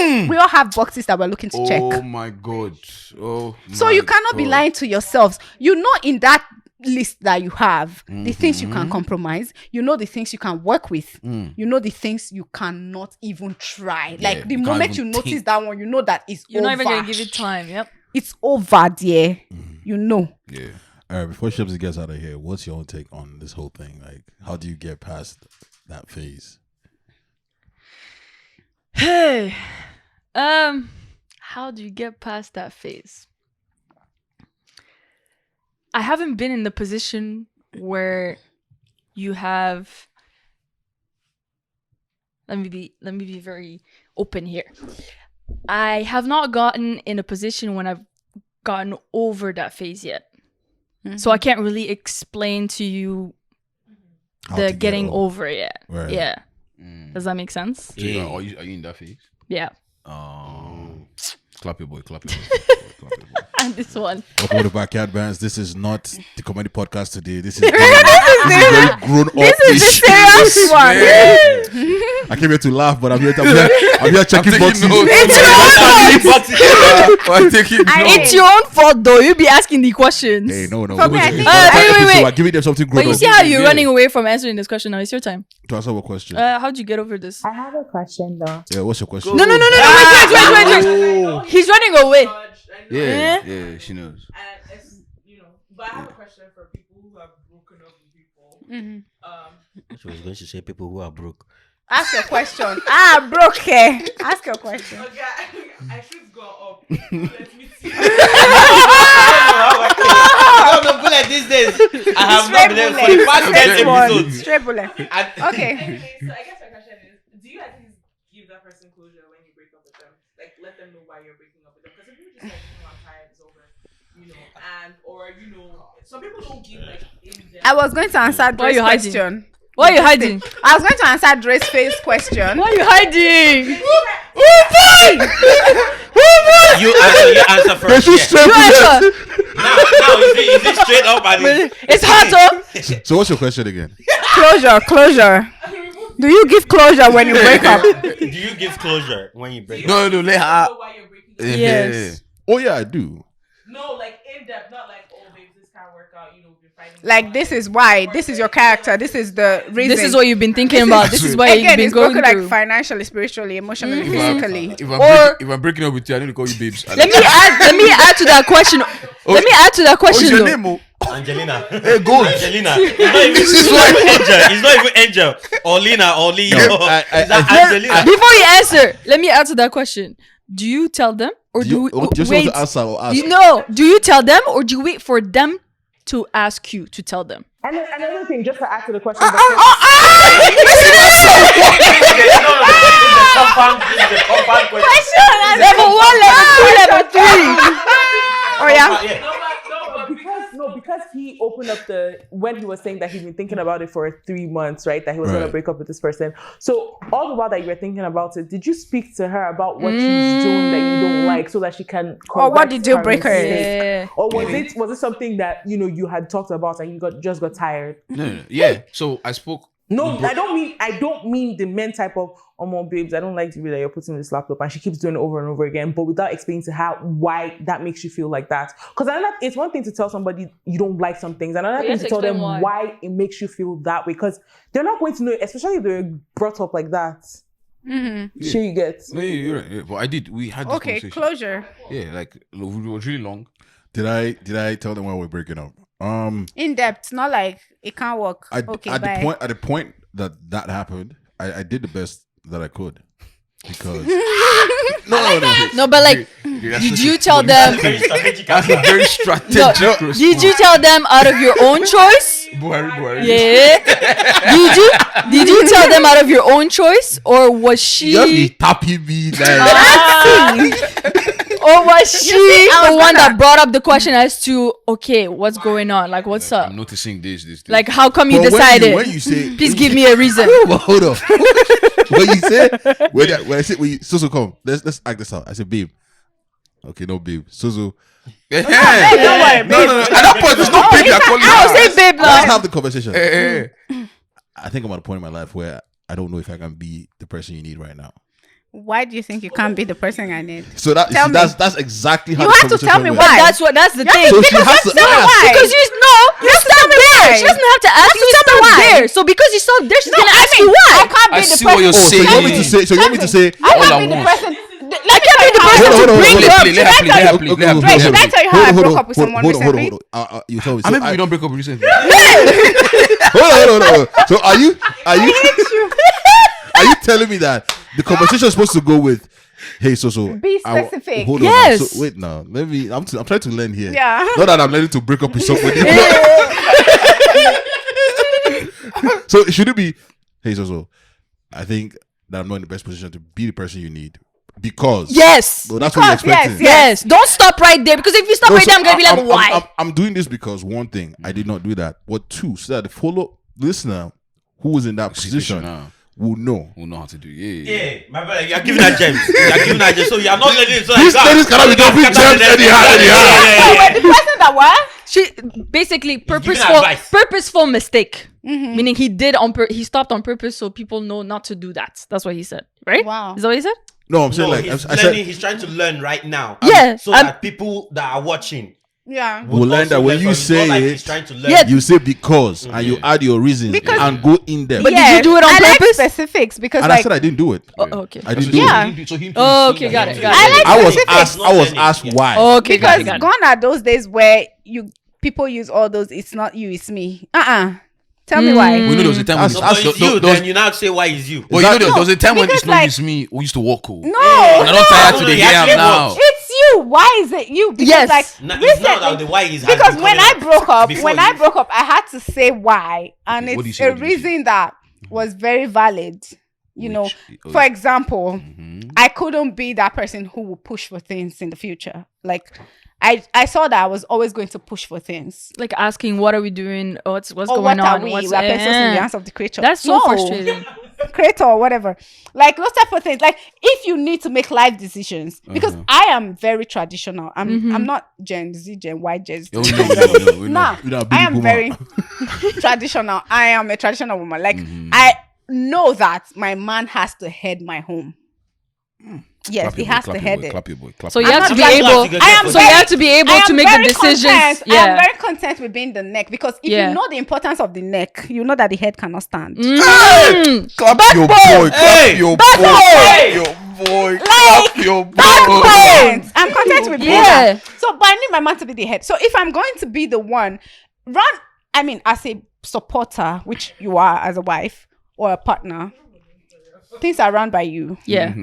We all have boxes that we're looking to check. Oh my God. Oh. So my you cannot be God. lying to yourselves. You know, in that list that you have, the things you can compromise, you know the things you can work with, you know the things you cannot even try. Like the you can't moment you even notice think. that one, you know that it's You're over. not even gonna give it time. Yep. It's over, dear. You know. Yeah. All right, before Ships gets out of here, what's your own take on this whole thing? Like, how do you get past that phase? Hey. How do you get past that phase? I haven't been in the position where you have. Let me be very open here. I have not gotten in a position when I've gotten over that phase yet. So I can't really explain to you How to the get getting over it yet. Right. Yeah. Does that make sense? So are you in that phase? Yeah. Clap your boy. Clap your boy. Clap your boy. And this one. Welcome to the Backyard Bands. This is not the comedy podcast today. This is very grown up. This is the serious one. I came here to laugh, but I'm here checking taking boxes. notes. I'm taking notes. It's your own fault though. You be asking the questions. Hey, no. For me, I think- wait. So I'm giving them something grown But you up. see how you're Yeah. running away from answering this question now. It's your time. To answer what question? How'd you get over this? I have a question though. Yeah, what's your question? No. Wait. He's running away. Yeah, she knows. But I have a question for people who have broken up with people. She was going to say people who are broke. Ask your question. Broke. Ask your question. Okay, I should go up. Let me see. bullet these days. I have not been there for the past 10 episodes. Straight bullet. Okay. So I guess my question is, do you at least give that person closure when you break up with them? Like, let them know why you're breaking up with them? Because if you're just like, I'm tired, it's over, some people don't give like in-depth. I was going to answer Dre's question. Why are you hiding? I was going to answer Dre's face question. Why are you hiding? You answer first. You answer. Now is it straight up? It's hard, So what's your question again? Closure. Do you give closure when you break up? Do you give closure when you break up? No, let her. Why you're breaking up? Yes. Oh yeah, I do. No, like in depth, not like, oh, babe, this can't work out. We're fighting. Like, this is why. This is your character. This is the reason. This is what you've been thinking about. This is why you've been it's going broken through. like financially, spiritually, emotionally, physically. If I'm breaking up with you, I need to call you babes. Let me add to that question. Let me add to that question. What's your though. name? Oh? Angelina. Hey, go. Angelina. It's not even Angel. Or Lina or Leo. Angelina. Before you answer, let me add to that question. Do you tell them or do we just wait? want to answer or ask? Do you tell them or do you wait for them to ask you to tell them? And another thing, just to add to the question. Level 1, level 2, level 3. Oh yeah. Because he opened up when he was saying that he'd been thinking about it for 3 months, right? That he was going to break up with this person. So all the while that you were thinking about it, did you speak to her about what she's doing that you don't like so that she can? Or what the deal breaker is? Yeah. Or was it something that you had talked about and you just got tired? No. Yeah. So I spoke. No, I don't mean the men type of babes. I don't like the way that you're putting this laptop and she keeps doing it over and over again, but without explaining to her why that makes you feel like that. Because it's one thing to tell somebody you don't like some things, another thing to tell them why it makes you feel that way. Because they're not going to know, especially if they're brought up like that. Mm-hmm. Sure, you get. No, you're right. Yeah, but I did. We had this conversation. Closure. Yeah, like it was really long. Did I tell them why we're breaking up? In depth, not like it can't work. At bye. the point that happened, I did the best that I could because No, but like, did you tell them? That's a very strategic response. Did you tell them out of your own choice? Buhari. Yeah. Did you tell them out of your own choice, or was she? just be tapping me like. Or was she the one that brought up the question as to, okay, what's going on? Like, what's up? I'm noticing this. Like, how come you But decided? when you say, Please give me a reason. But hold on. When you say, when I say, Soso, come, let's act this out. I said, babe. Okay, no, babe. Soso. Yeah. Don't worry, babe. No. At that point, there's no baby. I'll say babe now. Let's have the conversation. Hey. I think I'm at a point in my life where I don't know if I can be the person you need right now. Why do you think you can't be the person I need? So that's exactly how You the have to conversation tell me went. why. That's the thing. So she has to tell me ask. why. Because you stopped there. She doesn't have to ask you. You stopped there. So because you stopped there, she's gonna ask you why. I can't be I the see what person. you're So saying. you want me to say? So you want me to say? I all can't at be the once. person. I can't be the person to Hold on. bring you up. Let her play. Wait, should I tell you how I broke up with someone recently? Hold on. You tell me. I maybe we don't break up recently. Hold on. So are you telling me that the conversation is supposed to go with, hey, so Be specific. Hold Yes. on. So, wait now. I'm trying to learn here. Yeah. Not that I'm learning to break up with somebody. So should it be, hey, so I think that I'm not in the best position to be the person you need because Yes. Well, that's what you're expecting. Yes. Don't stop right there, because if you stop No, right so there, I'm gonna be like, why? I'm doing this because one thing, I did not do that. But two, so that the follow listener who was in that position will know. We'll know how to do. Yeah, my brother, you're giving her gems. So you're not letting it. So These ladies cannot be dropping gems anyhow. The person that what? She basically giving advice. purposeful mistake. Meaning he did he stopped on purpose so people know not to do that. That's what he said, right? Wow. Is that what he said? No, I'm saying he's trying to learn right now. Yeah, So that people that are watching Yeah. will learn that when you say he's trying to learn. Yeah. you say because and you add your reasons and go in there. But did you do it on I like purpose? specifics because And I said I didn't do it. Oh, okay. I didn't do Yeah. it. Oh, okay, got it. I like I was specifics. asked why. Okay, got because it. gone are those days where people use all those. It's not you, it's me. Tell me why. We know there was a time when But it's you, then you now say why is you. Well, you know there was a time when Because it's not just me. We used to walk cool. No, And I don't tired no, today. he Here I actually am now. works. it's you. Why is it you? Because Yes. like Now, it's recently, not that the why is because when I broke up, I I had to say why, and Okay, what do you it's say? a What do you say? reason that was very valid. You know, for example, I couldn't be that person who would push for things in the future. Like, I saw that I was always going to push for things. Like asking, what are we doing? What's Or going what on? are we? What's We are pencils in the hands of the creature. That's so No. frustrating. Creator or whatever. Like those type of things. Like if you need to make life decisions, because I am very traditional. I'm not Gen Z, Gen Y, Gen Z. Yeah, we know. Nah, You're not a I baby am boomer. very traditional. I am a traditional woman. Like I know that my man has to head my home. Yes, he has to head it. Clap your boy. Clap So your you boy. have to be glad able. you I am So So you have to be able to make the decisions. Content. I Yeah. am very content with being the neck, because if Yeah. you know the importance of the neck, you know that the head cannot stand. Clap your boy. Clap your boy. Clap your boy. Clap your boy. I'm content with being Yeah. that. So, but I need my man to be the head. So if I'm going to be the one, as a supporter, which you are as a wife or a partner, things are run by you. Yeah.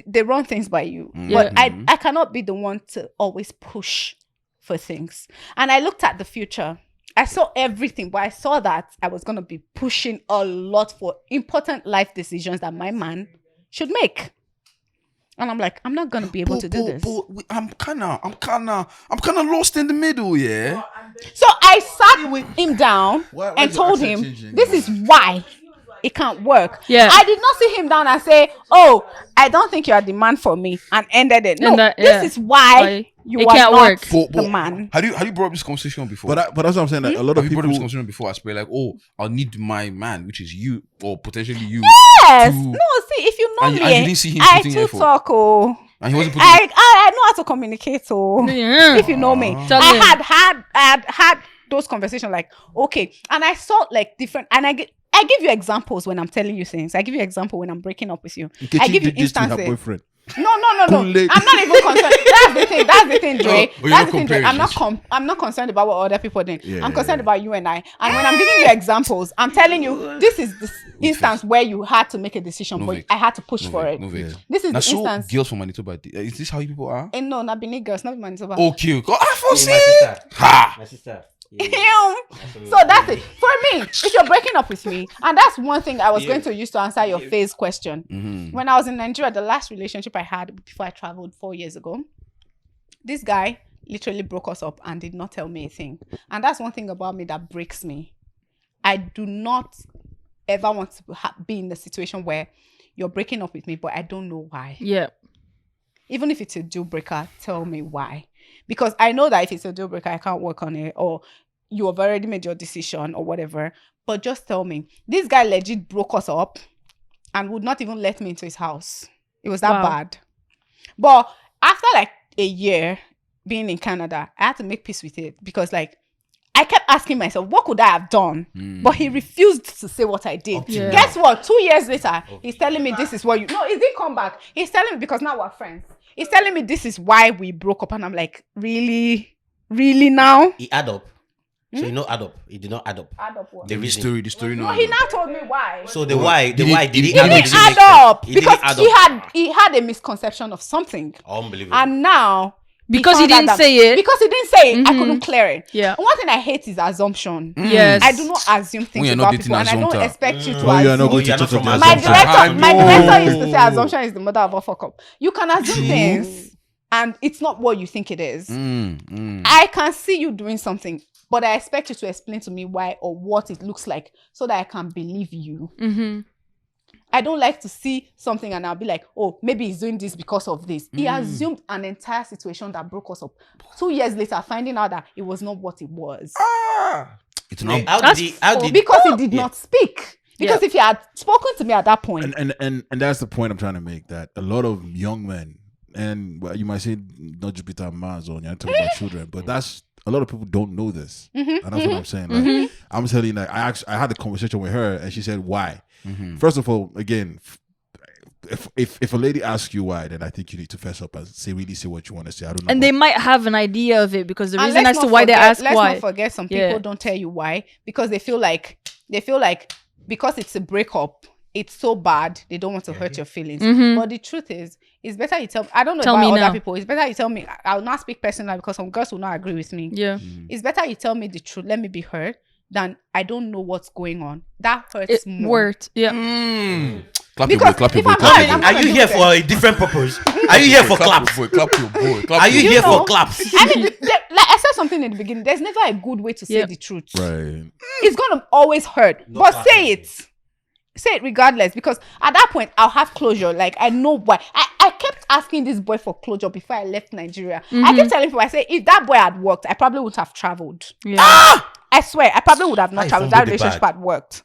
They run things by you. Yeah. But I cannot be the one to always push for things. And I looked at the future. I saw everything, but I saw that I was going to be pushing a lot for important life decisions that my man should make. And I'm like, I'm not going to be able to do this. I'm kind of lost in the middle, yeah. So I sat him down Why and is your told accent him, changing? this is why it can't work. Yeah. I did not sit him down and say, oh, I don't think you are the man for me, and ended it. No, And that- this yeah. is why you It are can't not work. the man. Have you brought up this conversation before? But that's what I'm saying. Like, a lot have of you brought up this people. conversation before? I swear, like, oh, I'll need my man, which is you, or potentially you. Yes. to- No, see, if you know And me, you didn't see him I putting too effort. talk. Oh, And he wasn't putting. I know how to communicate. Oh, Yeah. if you know me, Tell I him. had those conversations. Like, okay, and I saw like different, and I give you examples when I'm telling you things. I give you example when I'm breaking up with you. Nkechi I give you did this to her instances. boyfriend. No. Kunle. I'm not even concerned. That's the thing, Dre. Oh, you're That's not the thing, Dre. comparing I'm not concerned about what other people did. Yeah, I'm yeah, concerned yeah. about you and I. And when I'm giving you examples, I'm telling you this is the instance where you had to make a decision, No but vex. I had to push for it. No vex. This is Now, the so instance. girls from Manitoba, is this how you people are? No, not Benin girls, not Manitoba. Okay, I foresee. My sister. Ha! My sister. So that's it. For me, if you're breaking up with me, and that's one thing I was going to use to answer your phase question. When I was in Nigeria, the last relationship I had before I traveled 4 years ago, this guy literally broke us up and did not tell me a thing. And that's one thing about me that breaks me. I do not ever want to be in the situation where you're breaking up with me, but I don't know why. Yeah. Even if it's a deal breaker, tell me why. Because I know that if it's a deal breaker, I can't work on it, or you have already made your decision or whatever. But just tell me. This guy legit broke us up and would not even let me into his house. It was that Wow. bad. But after like a year being in Canada, I had to make peace with it, because like I kept asking myself, what could I have done? But he refused to say what I did. Yeah. Guess what? 2 years later, he's telling me this is what you... No, he didn't come back. He's telling me, because now we're friends. He's telling me this is why we broke up. And I'm like, really? Really now? He add up. So you know add up. He did not add up. Add up what? The The reason. story. No, No, he now told me why. So the why, Did he- did he did add he up? He didn't didn't add up, He didn't because add up. he had a misconception of something. Unbelievable. And now... Because he found out didn't that- say it. Because he didn't say it, I couldn't clear it. Yeah. One thing I hate is assumption. Yes. I do not assume things When you're not about dating people, and I don't assumption. expect you to Oh, you are assume. not going you're to not talk from about My assumption. director, my No. director used to say assumption is the mother of all fuck up. You can assume things, and it's not what you think it is. I can see you doing something, but I expect you to explain to me why or what it looks like, so that I can believe you. I don't like to see something and I'll be like, oh, maybe he's doing this because of this. He assumed an entire situation that broke us up. 2 years later, finding out that it was not what it was. It's not. How did Because he did not speak. Because Yeah. if he had spoken to me at that point, And that's the point I'm trying to make, that a lot of young men, and well, you might say not just Peter Mars or you're talking about children, but that's a lot of people don't know this, and that's what I'm saying. Like, I'm telling you, like, I had a conversation with her, and she said why. First of all, again, if a lady asks you why, then I think you need to fess up and say what you want to say. I don't know. And they might have an idea of it, because the and reason let's as to not why they forget- ask let's why. not forget some Yeah. people don't tell you why, because they feel like because it's a breakup, it's so bad they don't want to hurt your feelings. Mhm. But the truth is, it's better you tell. I don't know Tell about me other now. people. It's better you tell me. I will not speak personally because some girls will not agree with me. Yeah. It's better you tell me the truth. Let me be heard. Than I don't know what's going on. That hurts It more. worked. Yeah. Clap your boy, Because clap your if boy, I'm clap married, your I'm boy. Are gonna you do here it. for a different purpose? Are you here for Clap claps? your boy, clap your boy, clap Are you your here boy. know, for claps? I mean, like I said something in the beginning. There's never a good way to say Yep. the truth. Right. It's gonna always hurt, No but clapping. say it regardless. Because at that point, I'll have closure. Like I know why. I kept asking this boy for closure before I left Nigeria. I kept telling people, I said, if that boy had worked, I probably would have traveled. Yeah. I swear, I probably would have not I traveled. fumbled That the relationship bag. had worked.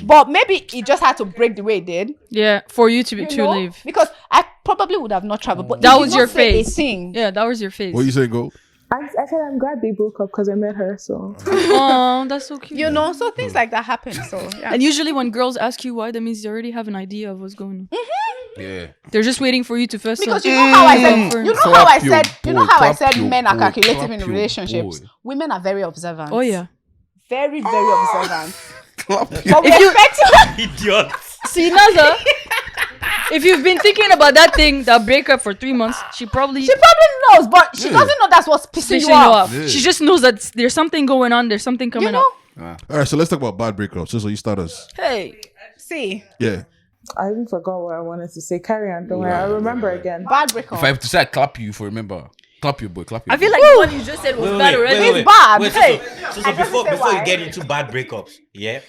But maybe he just had to break the way it did. Yeah. For you to You know? leave. Because I probably would have not traveled. But That he was did your not say face. A thing. Yeah, that was your face. What you say, Go? I said I'm glad they broke up because I met her. So Oh, that's so cute. You know, so things like that happen. So yeah. And usually when girls ask you why, that means they already have an idea of what's going on. Yeah. They're just waiting for you to first. Because you know how I said, For- you know Clap how I your said, you know boy, how I clap said your men are boy, calculative clap in your relationships. boy. Women are very observant. Oh yeah. Very, very observant. Clap your But we If you- expect Idiot. See, Naza, if you've been thinking about that thing, that breakup for 3 months, she probably she probably knows, but she doesn't know that's what's pissing pissing you off. Yeah. She just knows that there's something going on. There's something You coming know? up. All right, so let's talk about bad breakups. So you start us. Hey, See, Yeah. I even forgot what I wanted to say. Carry on, don't worry. I'll remember again. bad breakup. If I have to say I clap you for remember, clap your boy, clap your I feel boy. like what you just said was bad already. It's bad. Wait, Hey. so I before doesn't say you why. get into bad breakups, yeah,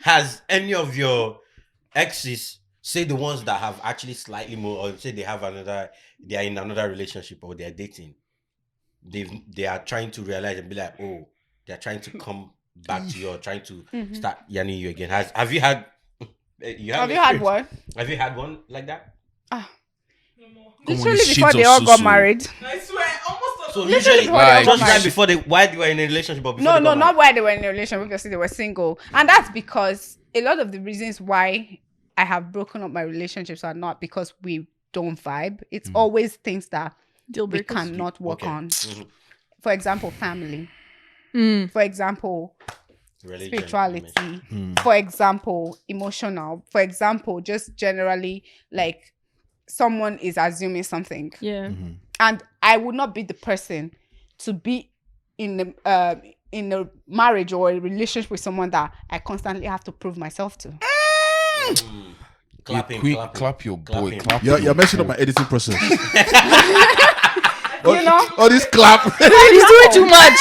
has any of your exes, say the ones that have actually slightly more, or say they have another, they are in another relationship or they are dating, they are trying to realize and be like, oh, they are trying to come back to you or trying to start yanning you again. Have you had? Have you had one? Have you had one like that? Literally these before shits they of all got Soso. married. So Literally usually, before they all got just like married. before they, while they were in a relationship, or before No, they got not married? while they were in a relationship. Obviously, they were single, and that's because a lot of the reasons why I have broken up my relationships are not because we don't vibe. It's always things that Deal we breakers. cannot work Okay. on. For example, family. Mm. For example, Religion, spirituality. For example, emotional. For example, just generally like someone is assuming something, Yeah. and I would not be the person to be in a marriage or a relationship with someone that I constantly have to prove myself to. Clapping, Quick, clapping, clap your boy, clapping. clap You're your messing up boy. my editing process. You know, Oh, this clap. He's doing too much.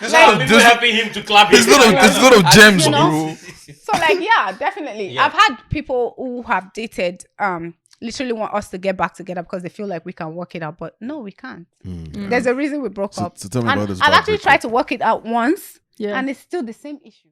Some people helping him to clap. There's a lot of gems, You know? bro. so like yeah, definitely. Yeah. I've had people who have dated literally want us to get back together because they feel like we can work it out, but no, we can't. There's a reason we broke up. So tell me And about this I've bad actually breakup. tried to work it out once, Yeah. and it's still the same issue.